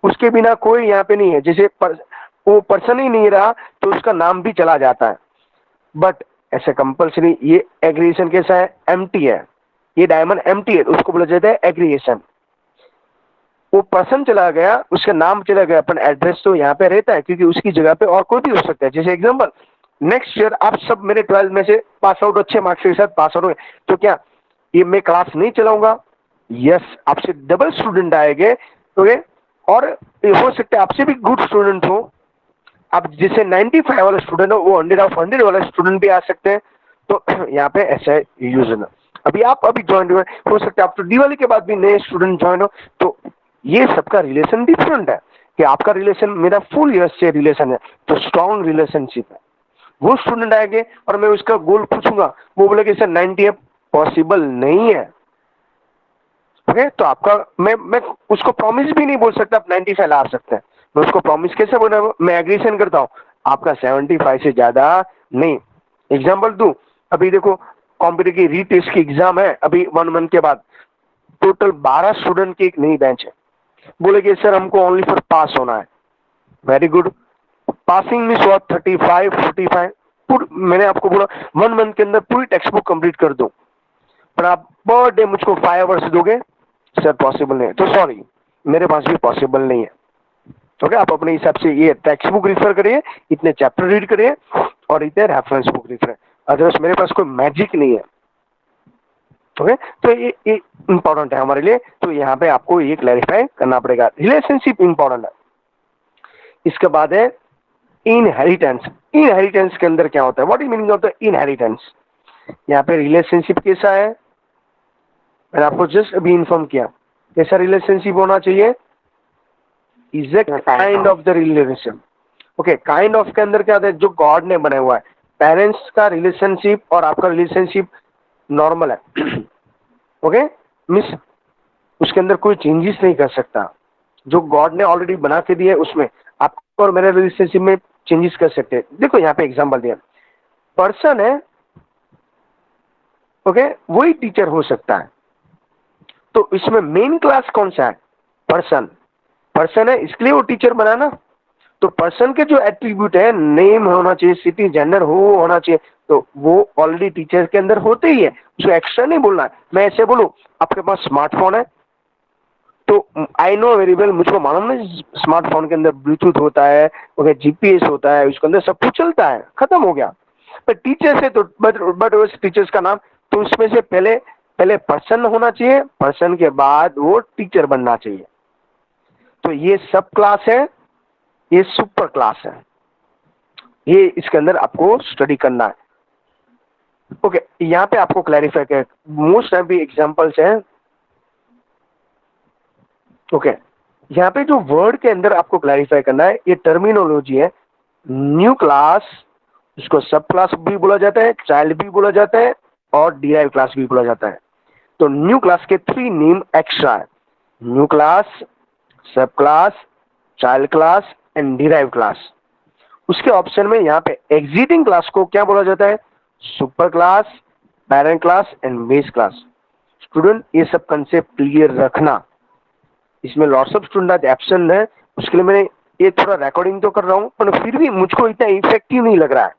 उसके बिना कोई यहाँ पे नहीं है। जैसे वो पर्सन ही नहीं रहा तो उसका नाम भी चला जाता है, बट ऐसे कंपल्सरी ये एग्रीगेशन कैसा है? एम्प्टी है, ये डायमंड एम्प्टी है, उसको बोला जाता है एग्रीगेशन। वो पर्सन चला गया, उसका नाम चला गया, अपन एड्रेस तो यहाँ पे रहता है क्योंकि उसकी जगह पे और कोई भी हो सकता है। जैसे एग्जांपल, नेक्स्ट ईयर आप सब मेरे 12 में से पास आउट, अच्छे मार्क्स के साथ पास आउट हुए, तो क्या ये मैं क्लास नहीं चलाऊंगा? यस, आपसे डबल स्टूडेंट आएंगे, ओके, और हो सकता है आपसे भी गुड स्टूडेंट हो, आप जैसे 95 वाला स्टूडेंट हो वो 100 ऑफ 100 वाला स्टूडेंट भी आ सकते हैं। तो यहाँ पे ऐसा यूज है। अभी आप अभी ज्वाइन हुए, हो सकता है आप तो दिवाली के बाद भी नए स्टूडेंट ज्वाइन हो, तो ये सबका रिलेशन डिफरेंट है कि आपका रिलेशन मेरा फुल ईयर से रिलेशन है, तो स्ट्रॉन्ग रिलेशनशिप है। वो स्टूडेंट आएंगे और मैं उसका गोल पूछूंगा, वो बोलेगा सर 90 है, पॉसिबल नहीं है, ओके, तो आपका मैं उसको प्रॉमिस भी नहीं बोल सकता आप 95 ला सकते हैं, मैं उसको प्रॉमिस कैसे बोला? मैं एग्रीशन करता हूँ आपका 75 से ज्यादा नहीं। एग्जांपल दूं, अभी देखो कंप्यूटर की रीटेस्ट की एग्जाम है अभी 1 मंथ के बाद, टोटल 12 स्टूडेंट की एक नई बेंच है, बोलेगे सर हमको ओनली फॉर पास होना है, वेरी गुड, पासिंग मिस हुआ 35 45, मैंने आपको बोला 1 मंथ के अंदर पूरी टेक्स्ट बुक कंप्लीट कर दो, पर आप पर डे मुझको 5 आवर्स दोगे? सर पॉसिबल नहीं है, तो सॉरी मेरे पास भी पॉसिबल नहीं है। ओके, आप अपने हिसाब से ये टेक्स्ट बुक रिफर करिए, इतने चैप्टर रीड करिए और इतने रेफरेंस बुक रिफर, अदरवाइज मेरे पास कोई मैजिक नहीं है। ओके, तो ये इंपॉर्टेंट है हमारे लिए, तो यहाँ पे आपको ये क्लैरिफाई करना पड़ेगा, रिलेशनशिप इंपॉर्टेंट है। इसके बाद है इनहेरिटेंस। इनहेरिटेंस के अंदर क्या होता है? What is meaning of the inheritance? यहाँ पे रिलेशनशिप कैसा है, मैंने आपको जस्ट अभी इन्फॉर्म किया, कैसा रिलेशनशिप होना चाहिए? Is a kind of the relation. Okay, kind of के अंदर क्या आता है? जो गॉड ने बनाया हुआ है, पेरेंट्स का रिलेशनशिप और आपका रिलेशनशिप नॉर्मल है, ओके, मिस उसके अंदर कोई चेंजेस नहीं कर सकता, जो गॉड ने ऑलरेडी बना के दिया है उसमें आपको और मेरे रिलेशनशिप में चेंजेस कर सकते हैं। देखो यहाँ पे एग्जांपल दिया, पर्सन है, ओके, वही टीचर हो सकता है, तो इसमें मेन क्लास कौन सा है? पर्सन, पर्सन है इसलिए वो टीचर बना ना, तो पर्सन के जो एट्रीब्यूट है, नेम होना चाहिए, सिटी, जेंडर होना चाहिए, तो वो ऑलरेडी टीचर के अंदर होते ही है, उसको एक्स्ट्रा नहीं बोलना है। मैं ऐसे बोलूं आपके पास स्मार्टफोन है, तो आई नो वेरी वेल, मुझको मालूम नहीं स्मार्टफोन के अंदर ब्लूटूथ होता है, ओके, जीपीएस होता है, उसके अंदर सब कुछ चलता है, खत्म हो गया। पर टीचर से तो बट उस टीचर्स का नाम, तो उसमें से पहले पहले पर्सन होना चाहिए, पर्सन के बाद वो टीचर बनना चाहिए। तो ये सब क्लास है, ये सुपर क्लास है, ये इसके अंदर आपको स्टडी करना है। ओके, यहाँ पे आपको क्लैरिफाई कर, मोस्ट टाइम भी एग्जांपल्स हैं। ओके, यहाँ पे जो वर्ड के अंदर आपको क्लैरिफाई करना है, ये टर्मिनोलॉजी है। न्यू क्लास, इसको सब क्लास भी बोला जाता है, चाइल्ड भी बोला जाता है, और डिराइव क्लास भी बोला जाता है। तो न्यू क्लास के 3 नेम एक्स्ट्रा है, न्यू क्लास, सब class, child class and derive class. उसके ऑप्शन में यहाँ पे एग्जिटिंग क्लास को क्या बोला जाता है? Super class, parent class and base class. Student, ये सब कंसेप्ट क्लियर रखना। इसमें लॉट्स ऑफ स्टूडेंट एब्सेंट है, उसके लिए मैंने ये थोड़ा रिकॉर्डिंग तो कर रहा हूँ, पर फिर भी मुझको इतना इफेक्टिव नहीं लग रहा है।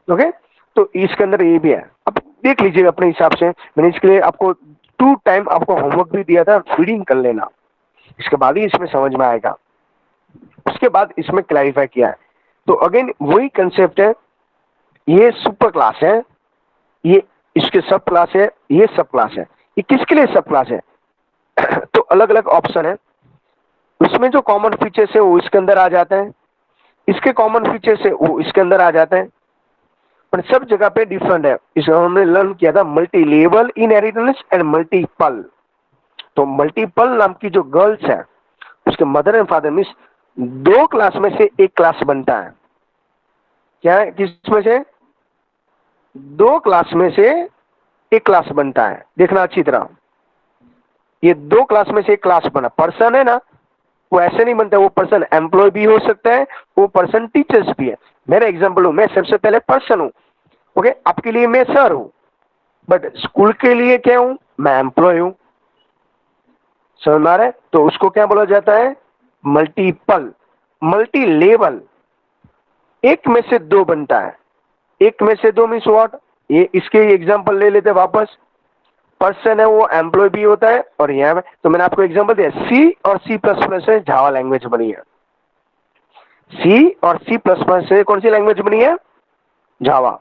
ओके, तो इसके अंदर ये भी है, अब देख लीजिएगा अपने हिसाब से। मैंने इसके लिए आपको 2 टाइम आपको होमवर्क भी दिया था, रीडिंग कर लेना, इसके बाद ही इसमें समझ में आएगा। उसके बाद इसमें क्लैरिफाई किया है। तो अगेन वही कंसेप्ट है, ये सुपर क्लास है, ये इसके सब क्लास है, ये सब क्लास है। ये किसके लिए सब क्लास है? तो अलग अलग ऑप्शन है, उसमें जो कॉमन फीचर्स है वो इसके अंदर आ जाता है, इसके कॉमन फीचर्स है वो इसके अंदर आ जाता है, पर सब जगह पे डिफरेंट है। इसमें हमने लर्न किया था multi level inheritance and multiple. तो मल्टीपल नाम की जो गर्ल्स है, उसके mother and father means 2 class में से एक क्लास बनता है। क्या है? किसमें से? 2 क्लास में से एक क्लास बनता है। देखना अच्छी तरह, ये 2 क्लास में से एक क्लास बना। पर्सन है ना, वो ऐसे नहीं बनता, वो पर्सन एम्प्लॉय भी हो सकता है, वो पर्सन टीचर्स भी है। मेरा एग्जांपल हूं, मैं सबसे पहले पर्सन हूं, ओके, आपके लिए मैं सर हूं, बट स्कूल के लिए क्या हूं? मैं एम्प्लॉय हूं। समझ में आ रहा है? तो उसको क्या बोला जाता है? मल्टीपल। मल्टी लेवल, एक में से 2 बनता है, एक में से 2 मीन्स व्हाट? ये इसके एग्जांपल ले लेते वापस। पर्सन है वो एम्प्लॉय भी होता है, और यहाँ में तो मैंने आपको एग्जांपल दिया, सी और सी प्लस प्लस से जावा लैंग्वेज बनी है। सी और सी प्लस प्लस से कौन सी लैंग्वेज बनी है? जावा।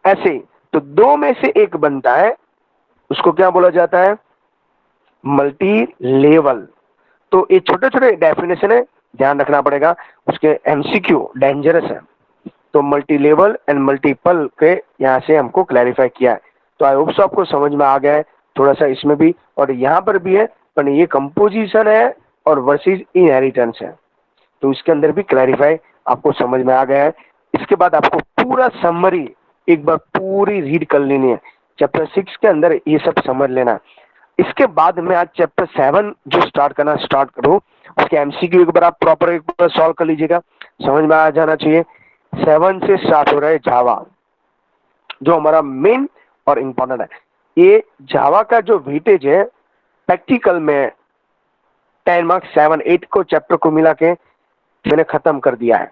ऐसे तो 2 में से एक बनता है, उसको क्या बोला जाता है? Multi level. तो ये छोटे छोटे डेफिनेशन है, ध्यान रखना पड़ेगा, उसके एमसीक्यू डेंजरस है। तो मल्टी लेवल एंड मल्टीपल के यहाँ से हमको क्लैरिफाई किया है। तो आई होप सो आपको समझ में आ गया है थोड़ा सा इसमें भी, और यहाँ पर भी है, पर ये कंपोजिशन है और वर्सेस इनहेरिटेंस है। तो इसके अंदर भी क्लैरिफाई आपको समझ में आ गया है। इसके बाद आपको पूरा समरी एक बार पूरी रीड कर लेनी है, चैप्टर 6 के अंदर ये सब समझ लेना। इसके बाद में आज चैप्टर 7 जो स्टार्ट करो, उसके एमसीक्यू एक बार आप प्रॉपर एक बार सॉल्व कर लीजिएगा, समझ में आ जाना चाहिए। 7 से स्टार्ट हो रहा है जावा, जो हमारा मेन और इंपॉर्टेंट है। ये जावा का जो वेटेज है प्रैक्टिकल में 10 मार्क्स 7 8 को चैप्टर को मिला के मैंने खत्म कर दिया है,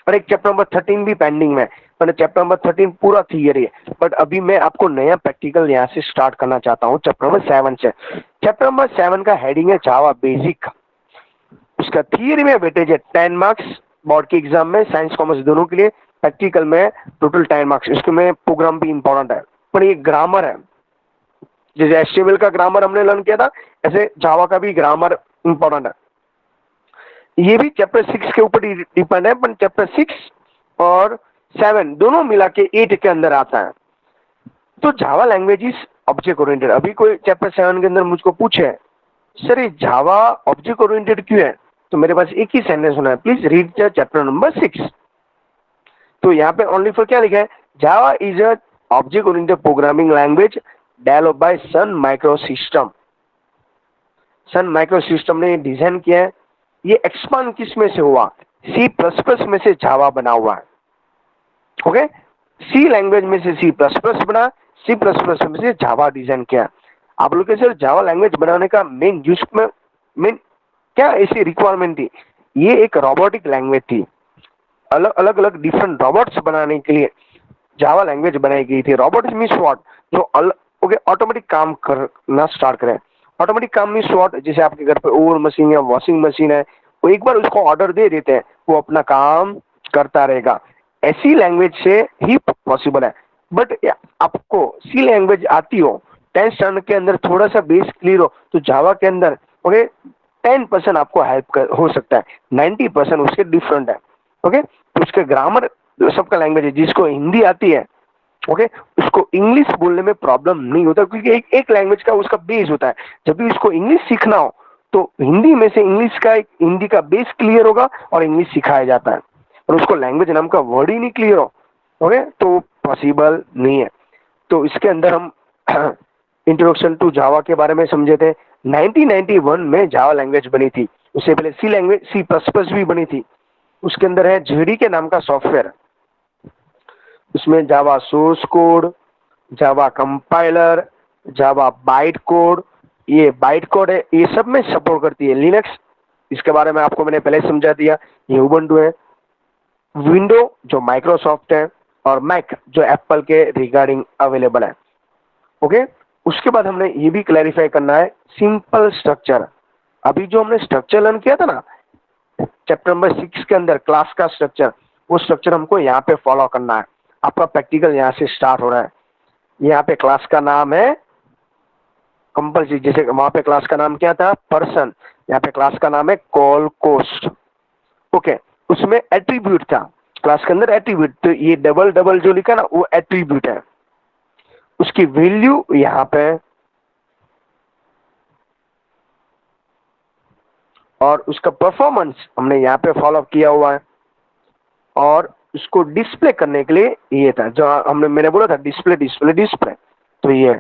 और एक चैप्टर नंबर 13 भी पेंडिंग में। मैंने चैप्टर नंबर 13 पूरा थियरी है, बट अभी मैं आपको नया प्रैक्टिकल यहाँ से स्टार्ट करना चाहता हूँ चैप्टर नंबर 7 से। चैप्टर नंबर 7 का हेडिंग है जावा बेसिक। उसका थियरी में वेटेज है 10 मार्क्स, बोर्ड के एग्जाम में साइंस कॉमर्स दोनों के लिए, प्रैक्टिकल में टोटल 10 मार्क्स। इसमें प्रोग्राम भी इंपॉर्टेंट है, पर ये ग्रामर है। जैसे एचटीएमएल का ग्रामर हमने लर्न किया था, ऐसे जावा का भी ग्रामर इंपॉर्टेंट है। ये भी चैप्टर 6 के ऊपर डिपेंड है, पर चैप्टर 6 और 7 दोनों मिला के 8 के अंदर आता है। तो Java language is object oriented. अभी कोई चैप्टर 7 के अंदर मुझको पूछे, सर ये जावा ऑब्जेक्ट ओरिएंटेड क्यों है, तो मेरे पास एक ही सेंटेंस होना है, please read the chapter number 6। तो यहाँ पे ओनली फॉर क्या लिखा है? Java is a object oriented programming language developed by Sun micro system. Sun micro system ने डिजाइन किया है। ये एक्सपांड किस में से हुआ? सी प्लस प्लस में से जावा बना हुआ है। ओके, सी लैंग्वेज में से सी प्लस प्लस बना, सी प्लस प्लस में से जावा डिजाइन किया। आप लोग के सर जावा लैंग्वेज बनाने का मेन यूज में मेन क्या ऐसी रिक्वायरमेंट थी? ये एक रोबोटिक लैंग्वेज थी। अलग अलग अलग डिफरेंट रोबोट्स बनाने के लिए जावा लैंग्वेज बनाई गई थी। रोबोट मीन्स व्हाट, जो ओके ऑटोमेटिक काम करना स्टार्ट करें। ऑटोमेटिक काम मीन्स व्हाट, जैसे आपके घर पे ओवन मशीन है, वॉशिंग मशीन है, वो एक बार उसको ऑर्डर दे देते हैं, वो अपना काम करता रहेगा। ऐसी लैंग्वेज से ही पॉसिबल है। बट आपको सी लैंग्वेज आती हो, 10th स्टैंडर्ड के अंदर थोड़ा सा बेस क्लियर हो, तो जावा के अंदर ओके 10% आपको हेल्प हो सकता है, 90% उसके डिफरेंट है। ओके, तो उसके ग्रामर सबका लैंग्वेज है। जिसको हिंदी आती है ओके, उसको इंग्लिश बोलने में प्रॉब्लम नहीं होता, क्योंकि एक लैंग्वेज का उसका बेस होता है। जब भी उसको इंग्लिश सीखना हो तो हिंदी में से इंग्लिश का हिंदी का बेस क्लियर होगा और इंग्लिश सिखाया जाता है। और उसको लैंग्वेज नाम का वर्ड ही नहीं क्लियर हो ओके, तो पॉसिबल नहीं है। तो इसके अंदर हम इंट्रोडक्शन टू जावा के बारे में समझे थे। 1991 में जावा लैंग्वेज बनी थी। उससे पहले सी लैंग्वेज सी प्लस प्लस भी बनी थी। उसके अंदर है जेडी के नाम का सॉफ्टवेयर। उसमें Java source code, Java compiler, जावा बाइट कोड, ये बाइट कोड है, ये सब में सपोर्ट करती है। लिनक्स, इसके बारे में आपको मैंने पहले समझा दिया, ये उबंटू है। विंडो जो माइक्रोसॉफ्ट है, और मैक जो एप्पल के रिगार्डिंग अवेलेबल है। ओके, उसके बाद हमने ये भी क्लैरिफाई करना है सिंपल स्ट्रक्चर। अभी जो हमने स्ट्रक्चर लर्न किया था ना चैप्टर नंबर 6 के अंदर, क्लास का स्ट्रक्चर, वो स्ट्रक्चर हमको यहाँ पे फॉलो करना है। आपका प्रैक्टिकल यहाँ से स्टार्ट हो रहा है। यहाँ पे क्लास का नाम है कंपल्सरी, जैसे वहां पे क्लास का नाम क्या था, पर्सन। यहाँ पे क्लास का नाम है कॉल कोस्ट। ओके, उसमें एट्रीब्यूट था, क्लास के अंदर एट्रीब्यूट, तो ये डबल डबल जो लिखा ना वो एट्रीब्यूट है। उसकी वैल्यू यहाँ पे, और उसका परफॉर्मेंस हमने यहाँ पे फॉलो किया हुआ है। और उसको डिस्प्ले करने के लिए ये था जो हमने मैंने बोला था, डिस्प्ले डिस्प्ले डिस्प्ले। तो ये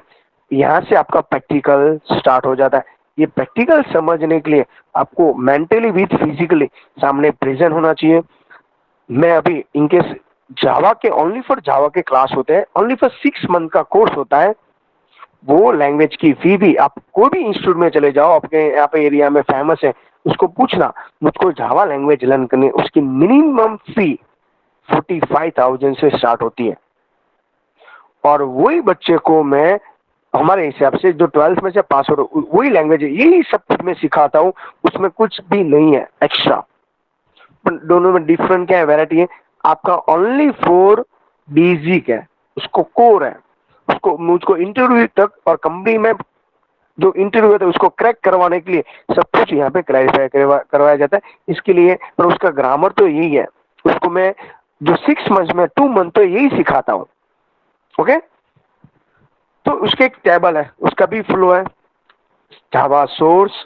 यहाँ से आपका प्रैक्टिकल स्टार्ट हो जाता है। ये प्रैक्टिकल समझने के लिए आपको मेंटली विथ फिजिकली सामने प्रेजेंट होना चाहिए। मैं अभी इनकेस जावा के ओनली फॉर जावा के क्लास होते हैं, ओनली फॉर 6 मंथ का कोर्स होता है। वो लैंग्वेज की फी भी, आप कोई भी इंस्टीट्यूट में चले जाओ आपके यहाँ पे एरिया में फेमस है, उसको पूछना मुझको जावा लैंग्वेज लर्न करनी, उसकी मिनिमम फी 45,000 से स्टार्ट होती है। और वही बच्चे को मैं हमारे हिसाब से जो 12th में से पास हो रहा, वही लैंग्वेज है, यही सब कुछ मैं सिखाता हूँ, उसमें कुछ भी नहीं है एक्स्ट्रा। दोनों में डिफरेंट क्या है, वैरायटी है। आपका ओनली फॉर बेसिक है, उसको कोर है, उसको मुझको इंटरव्यू तक और कंपनी में जो इंटरव्यू होता है उसको क्रैक करवाने के लिए सब कुछ यहाँ पे क्लैरिफाई करवाया जाता है। इसके लिए पर उसका ग्रामर तो यही है, उसको मैं जो 6 मंथ में 2 मंथ तो यही सिखाता हूँ। ओके, तो उसके एक टेबल है, उसका भी फ्लो है, जावा सोर्स,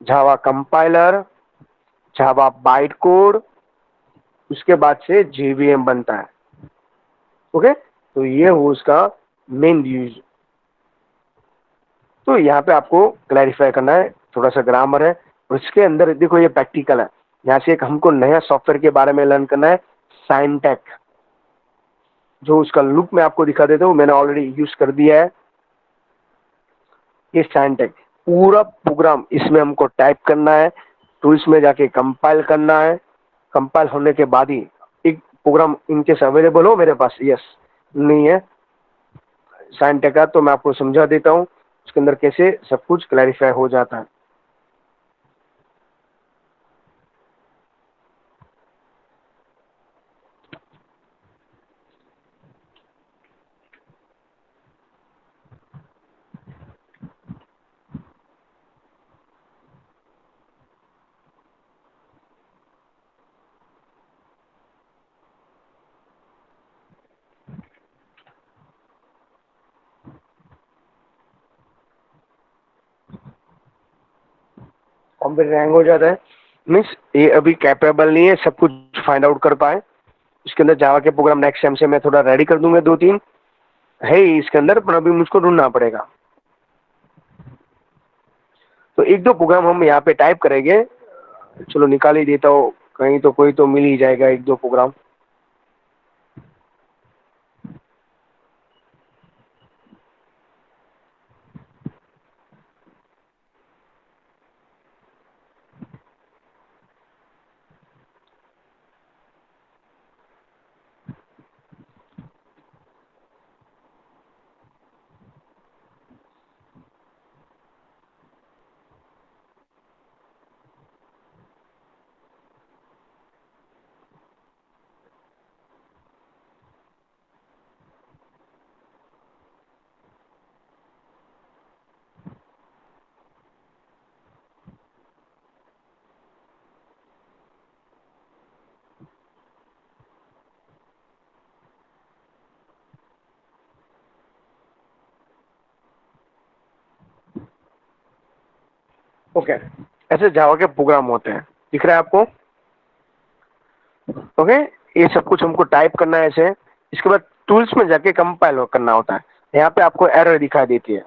जावा कंपाइलर, जावा बाइट कोड, उसके बाद से जेवीएम बनता है। ओके, तो ये हो उसका मेन यूज। तो यहाँ पे आपको क्लैरिफाई करना है, थोड़ा सा ग्रामर है, और इसके अंदर देखो ये प्रैक्टिकल है। यहाँ से एक हमको नया सॉफ्टवेयर के बारे में लर्न करना है, साइनटेक। जो उसका लुक मैं आपको दिखा देता हूँ, मैंने ऑलरेडी यूज कर दिया है। ये साइनटेक पूरा प्रोग्राम इसमें हमको टाइप करना है, टूल्स में जाके कंपाइल करना है। कंपाइल होने के बाद ही एक प्रोग्राम इनकेस अवेलेबल हो मेरे पास, यस नहीं है साइनटेक का, तो मैं आपको समझा देता हूँ उसके अंदर कैसे सब कुछ क्लैरिफाई हो जाता है। कंप्यूटर हैंग हो जाता है मीन्स ये अभी कैपेबल नहीं है सब कुछ फाइंड आउट कर पाए। इसके अंदर जावा के प्रोग्राम नेक्स्ट टाइम से मैं थोड़ा रेडी कर दूंगा, 2-3 है ही इसके अंदर, पर अभी मुझको ढूंढना पड़ेगा। तो एक दो प्रोग्राम हम यहाँ पे टाइप करेंगे, चलो निकाल ही देता हूँ, कहीं तो कोई तो मिल ही जाएगा एक दो प्रोग्राम। ओके, ऐसे जावा के प्रोग्राम होते हैं, दिख रहा है आपको? ओके, ये सब कुछ हमको टाइप करना है ऐसे। इसके बाद टूल्स में जाके कंपाइल करना होता है। यहाँ पे आपको एरर दिखाई देती है।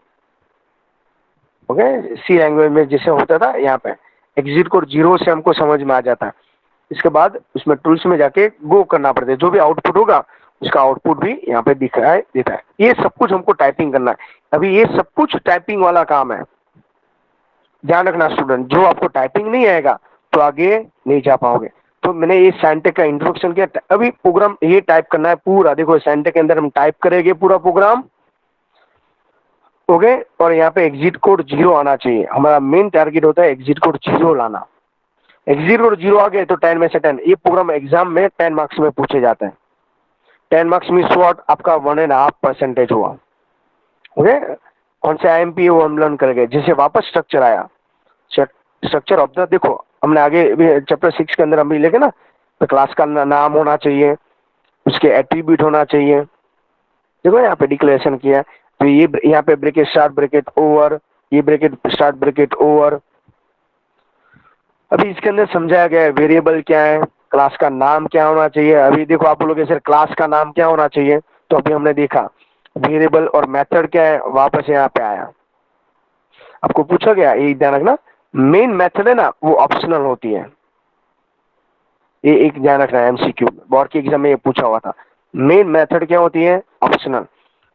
ओके, सी लैंग्वेज में जैसे होता था, यहाँ पे एग्जिट कोड 0 से हमको समझ में आ जाता है। इसके बाद उसमें टूल्स में जाके गो करना पड़ता है, जो भी आउटपुट होगा उसका आउटपुट भी यहाँ पे दिखाई देता है। ये सब कुछ हमको टाइपिंग करना है। अभी ये सब कुछ टाइपिंग वाला काम है। ध्यान रखना स्टूडेंट, जो आपको टाइपिंग नहीं आएगा तो आगे नहीं जा पाओगे। तो मैंने ये सैंटेक का इंट्रोडक्शन किया। अभी प्रोग्राम ये टाइप करना है पूरा। देखो सैंटेक के अंदर हम टाइप करेंगे पूरा प्रोग्राम। ओके, और यहाँ पे एग्जिट कोड 0 आना चाहिए। हमारा मेन टारगेट होता है एग्जिट कोड 0 लाना। एग्जिट कोड 0 आ गए तो 10 में से 10। ये प्रोग्राम एग्जाम में 10 मार्क्स में पूछे जाते हैं। 10 मार्क्स मीन व्हाट, आपका 1.5% हुआ। ओके, कौन से IMP वो हम लर्न करेंगे। जैसे वापस स्ट्रक्चर आया, स्ट्रक्चर ऑफ द, देखो हमने आगे चैप्टर 6 के अंदर हम भी लेके ना, तो क्लास का नाम होना चाहिए, उसके एट्रीब्यूट होना चाहिए। देखो यहाँ पे डिक्लेरेशन किया है, तो ये यहाँ पे ब्रैकेट स्टार्ट ब्रैकेट ओवर, ये ब्रैकेट स्टार्ट ब्रैकेट ओवर। अभी इसके अंदर समझाया गया है वेरिएबल क्या है, क्लास का नाम क्या होना चाहिए। अभी देखो आप लोग सर क्लास का नाम क्या होना चाहिए, तो अभी हमने देखा वेरिएबल और मेथड क्या है, वापस यहाँ पे आया। आपको पूछा गया, ये ध्यान रखना, मेन मेथड है ना वो ऑप्शनल होती है। ये एक ध्यान रखना है, MCQ बोर्ड के एग्जाम में ये पूछा हुआ था। मेन मेथड क्या होती है, ऑप्शनल।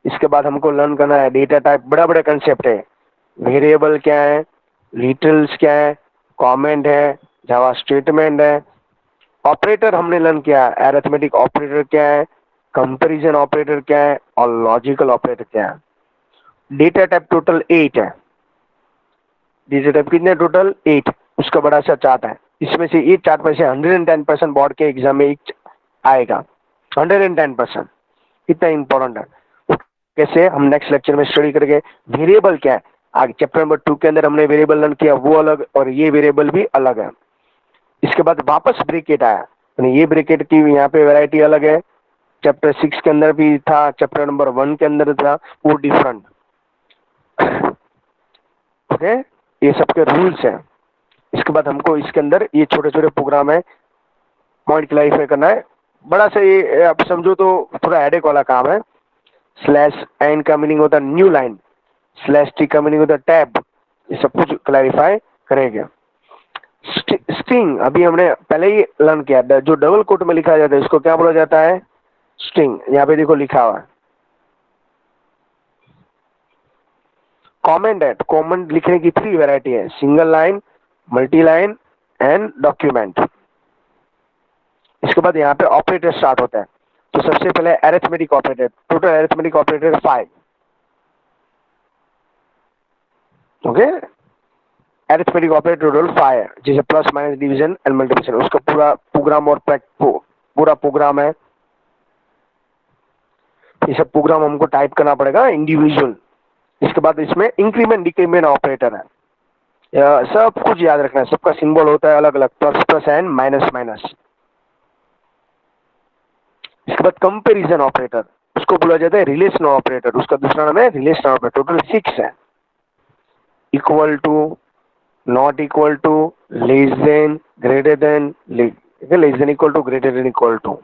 इसके बाद हमको लर्न करना है डेटा टाइप। बड़ा बड़ा कंसेप्ट है। वेरिएबल क्या है, लिटल्स क्या है, कमेंट है, जावा स्टेटमेंट है। ऑपरेटर हमने लर्न किया, अरिथमेटिक ऑपरेटर क्या है, कंपैरिजन ऑपरेटर क्या है, और लॉजिकल ऑपरेटर क्या है। डेटा टाइप टोटल 8 है। डेटा टाइप कितने टोटल 8। उसका बड़ा सा चार्ट है। इसमें से ये चार्ट में से 110% बोर्ड के एग्जाम में आएगा। 110%, कितना इंपॉर्टेंट है। वो कैसे, हम नेक्स्ट लेक्चर में स्टडी करेंगे। वेरिएबल क्या है, आगे चैप्टर नंबर 2 के अंदर हमने वेरिएबल लर्न किया, वो अलग और ये वेरिएबल भी अलग है। इसके बाद वापस ब्रैकेट आया, ये ब्रैकेट की यहाँ पे वैरायटी अलग है। चैप्टर 6 के अंदर भी था, चैप्टर नंबर 1 के अंदर था, वो डिफरेंट। ओके, ये सबके रूल्स हैं। इसके बाद हमको इसके अंदर ये छोटे छोटे प्रोग्राम है, पॉइंट क्लैरिफाई करना है। बड़ा सा ये आप समझो तो थोड़ा हेडेक वाला काम है। स्लैश एन का मीनिंग होता है न्यू लाइन, स्लैश टी का मीनिंग होता है टैब। ये सब कुछ क्लैरिफाई करेंगे। स्ट्रिंग अभी हमने पहले ही लर्न किया, जो डबल कोट में लिखा जाता है इसको क्या बोला जाता है, स्ट्रिंग। यहाँ पे देखो लिखा हुआ है। कमेंट है, कमेंट लिखने की 3 वैरायटी है, single line, multi line and document. इसके बाद यहाँ पे ऑपरेटर स्टार्ट होता है। तो सबसे पहले arithmetic operator, total arithmetic operator 5। Okay, arithmetic operator total 5 है, जैसे plus minus division and multiplication. उसका पूरा प्रोग्राम और पूरा प्रोग्राम है। ये सब प्रोग्राम हमको टाइप करना पड़ेगा इंडिविजुअल। इसके बाद इसमें इंक्रीमेंट डिक्रीमेंट ऑपरेटर है। सब कुछ याद रखना है, सबका सिंबल होता है अलग अलग, plus plus and minus minus. इसके बाद कंपैरिजन ऑपरेटर, उसको बोला जाता है रिलेशनल ऑपरेटर, उसका दूसरा नाम है रिलेशनल ऑपरेटर। टोटल 6 है। Equal to, not equal to, less than, greater than, less than equal to, greater than equal to.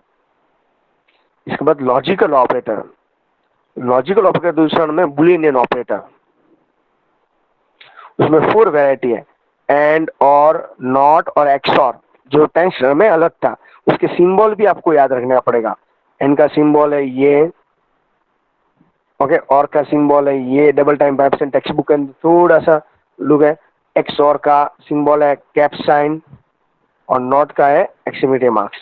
इसके बाद लॉजिकल ऑपरेटर, लॉजिकल ऑपरेटर दूसरा नाम है बुलियन ऑपरेटर। उसमें 4 वैरायटी है, एंड और नॉट और एक्सऑर, जो 10th में अलग था। उसके सिंबल भी आपको याद रखना पड़ेगा। एन का सिंबल है ये, ओके, और का सिंबल है ये, डबल टाइम 5% टेक्स्ट बुक का थोड़ा सा लुक है। एक्सऑर का सिंबल है कैप साइन, और नॉट का है एक्सक्लेमेटरी मार्क्स।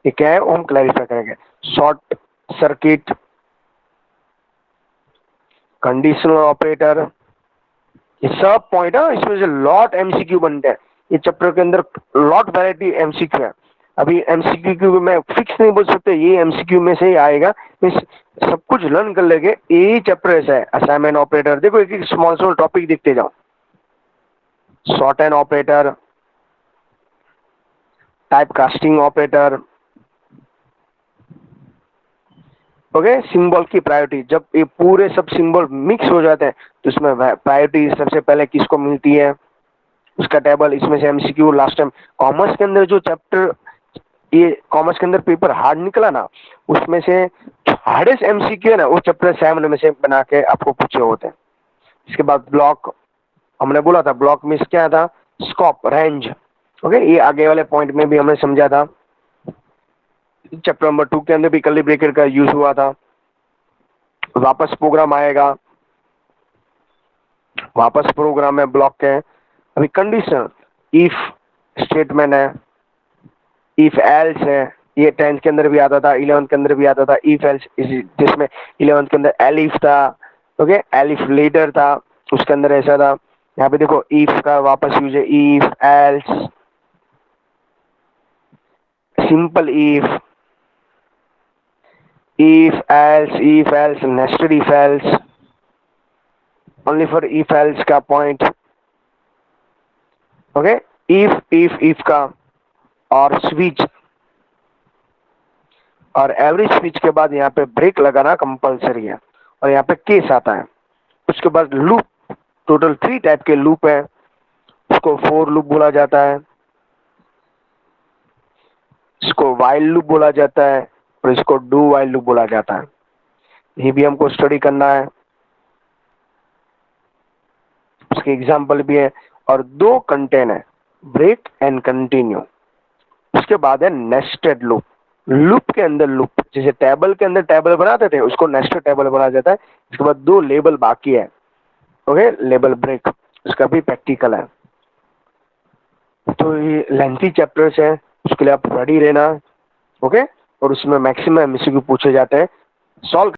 ये क्या है वो हम क्लैरिफाई करेंगे। शॉर्ट सर्किट, कंडीशनल ऑपरेटर, ये सब पॉइंट है। इसमें से लॉट MCQ बनते हैं। ये चैप्टर के अंदर लॉट वैरायटी MCQ है। अभी MCQ में फिक्स नहीं बोल सकते, ये MCQ में से ही आएगा। सब कुछ लर्न कर लेंगे। यही चैप्टर ऐसा है। असाइनमेंट ऑपरेटर, देखो एक एक स्मॉल स्मॉल टॉपिक देखते जाओ। Short and operator, type casting operator, okay, symbol की प्रायोरिटी। जब ये पूरे सब सिंबल मिक्स हो जाते हैं तो इसमें प्रायोरिटी सबसे पहले किसको मिलती है, उसका टेबल, इसमें से एमसीक्यू। लास्ट टाइम कॉमर्स के अंदर जो चैप्टर, ये कॉमर्स के अंदर पेपर हार्ड निकला ना, उसमें से हार्डेस्ट एमसीक्यू है ना, वो चैप्टर 7 में से बना के आपको पूछे होते हैं। इसके बाद ब्लॉक, हमने बोला था ब्लॉक में क्या था, स्कोप, रेंज। ओके, ये आगे वाले पॉइंट में भी हमने समझा था। चैप्टर नंबर 2 के अंदर भी कर्ली ब्रैकेट का यूज हुआ था। वापस प्रोग्राम आएगा, वापस प्रोग्राम है ब्लॉक के। अभी कंडीशन, इफ स्टेटमेंट है, इफ एल्स है, ये 10th के अंदर भी आता था, 11th के अंदर भी आता था इफ एल्स, जिसमें 11th के अंदर एलिफ था। ओके, एलिफ लीडर था, उसके अंदर ऐसा था। यहाँ पे देखो इफ का वापस यूज है, if else, simple if else, nested if else, only for if else का पॉइंट। ओके, if का, और स्विच, और एवरी स्विच के बाद यहाँ पे ब्रेक लगाना कंपलसरी है, और यहाँ पे केस आता है। उसके बाद लूप, टोटल 3 टाइप के लूप है। उसको फोर लूप बोला जाता है, इसको वाइल लूप बोला जाता है, और इसको डू वाइल लूप बोला जाता है। ये भी हमको स्टडी करना है, उसके एग्जाम्पल भी है। और 2 कंटेन है, ब्रेक एंड कंटिन्यू। उसके बाद है नेस्टेड लूप, लूप के अंदर लूप, जैसे टेबल के अंदर टेबल बनाते थे, उसको नेस्टेड टेबल बनाया जाता है। इसके बाद 2 लेबल बाकी है। ओके, लेबल ब्रेक, उसका भी प्रैक्टिकल है। तो ये लेंथी चैप्टर्स है, उसके लिए आप रेडी रहना। ओके, और उसमें मैक्सिमम एमसीक्यू पूछे जाते हैं, सॉल्व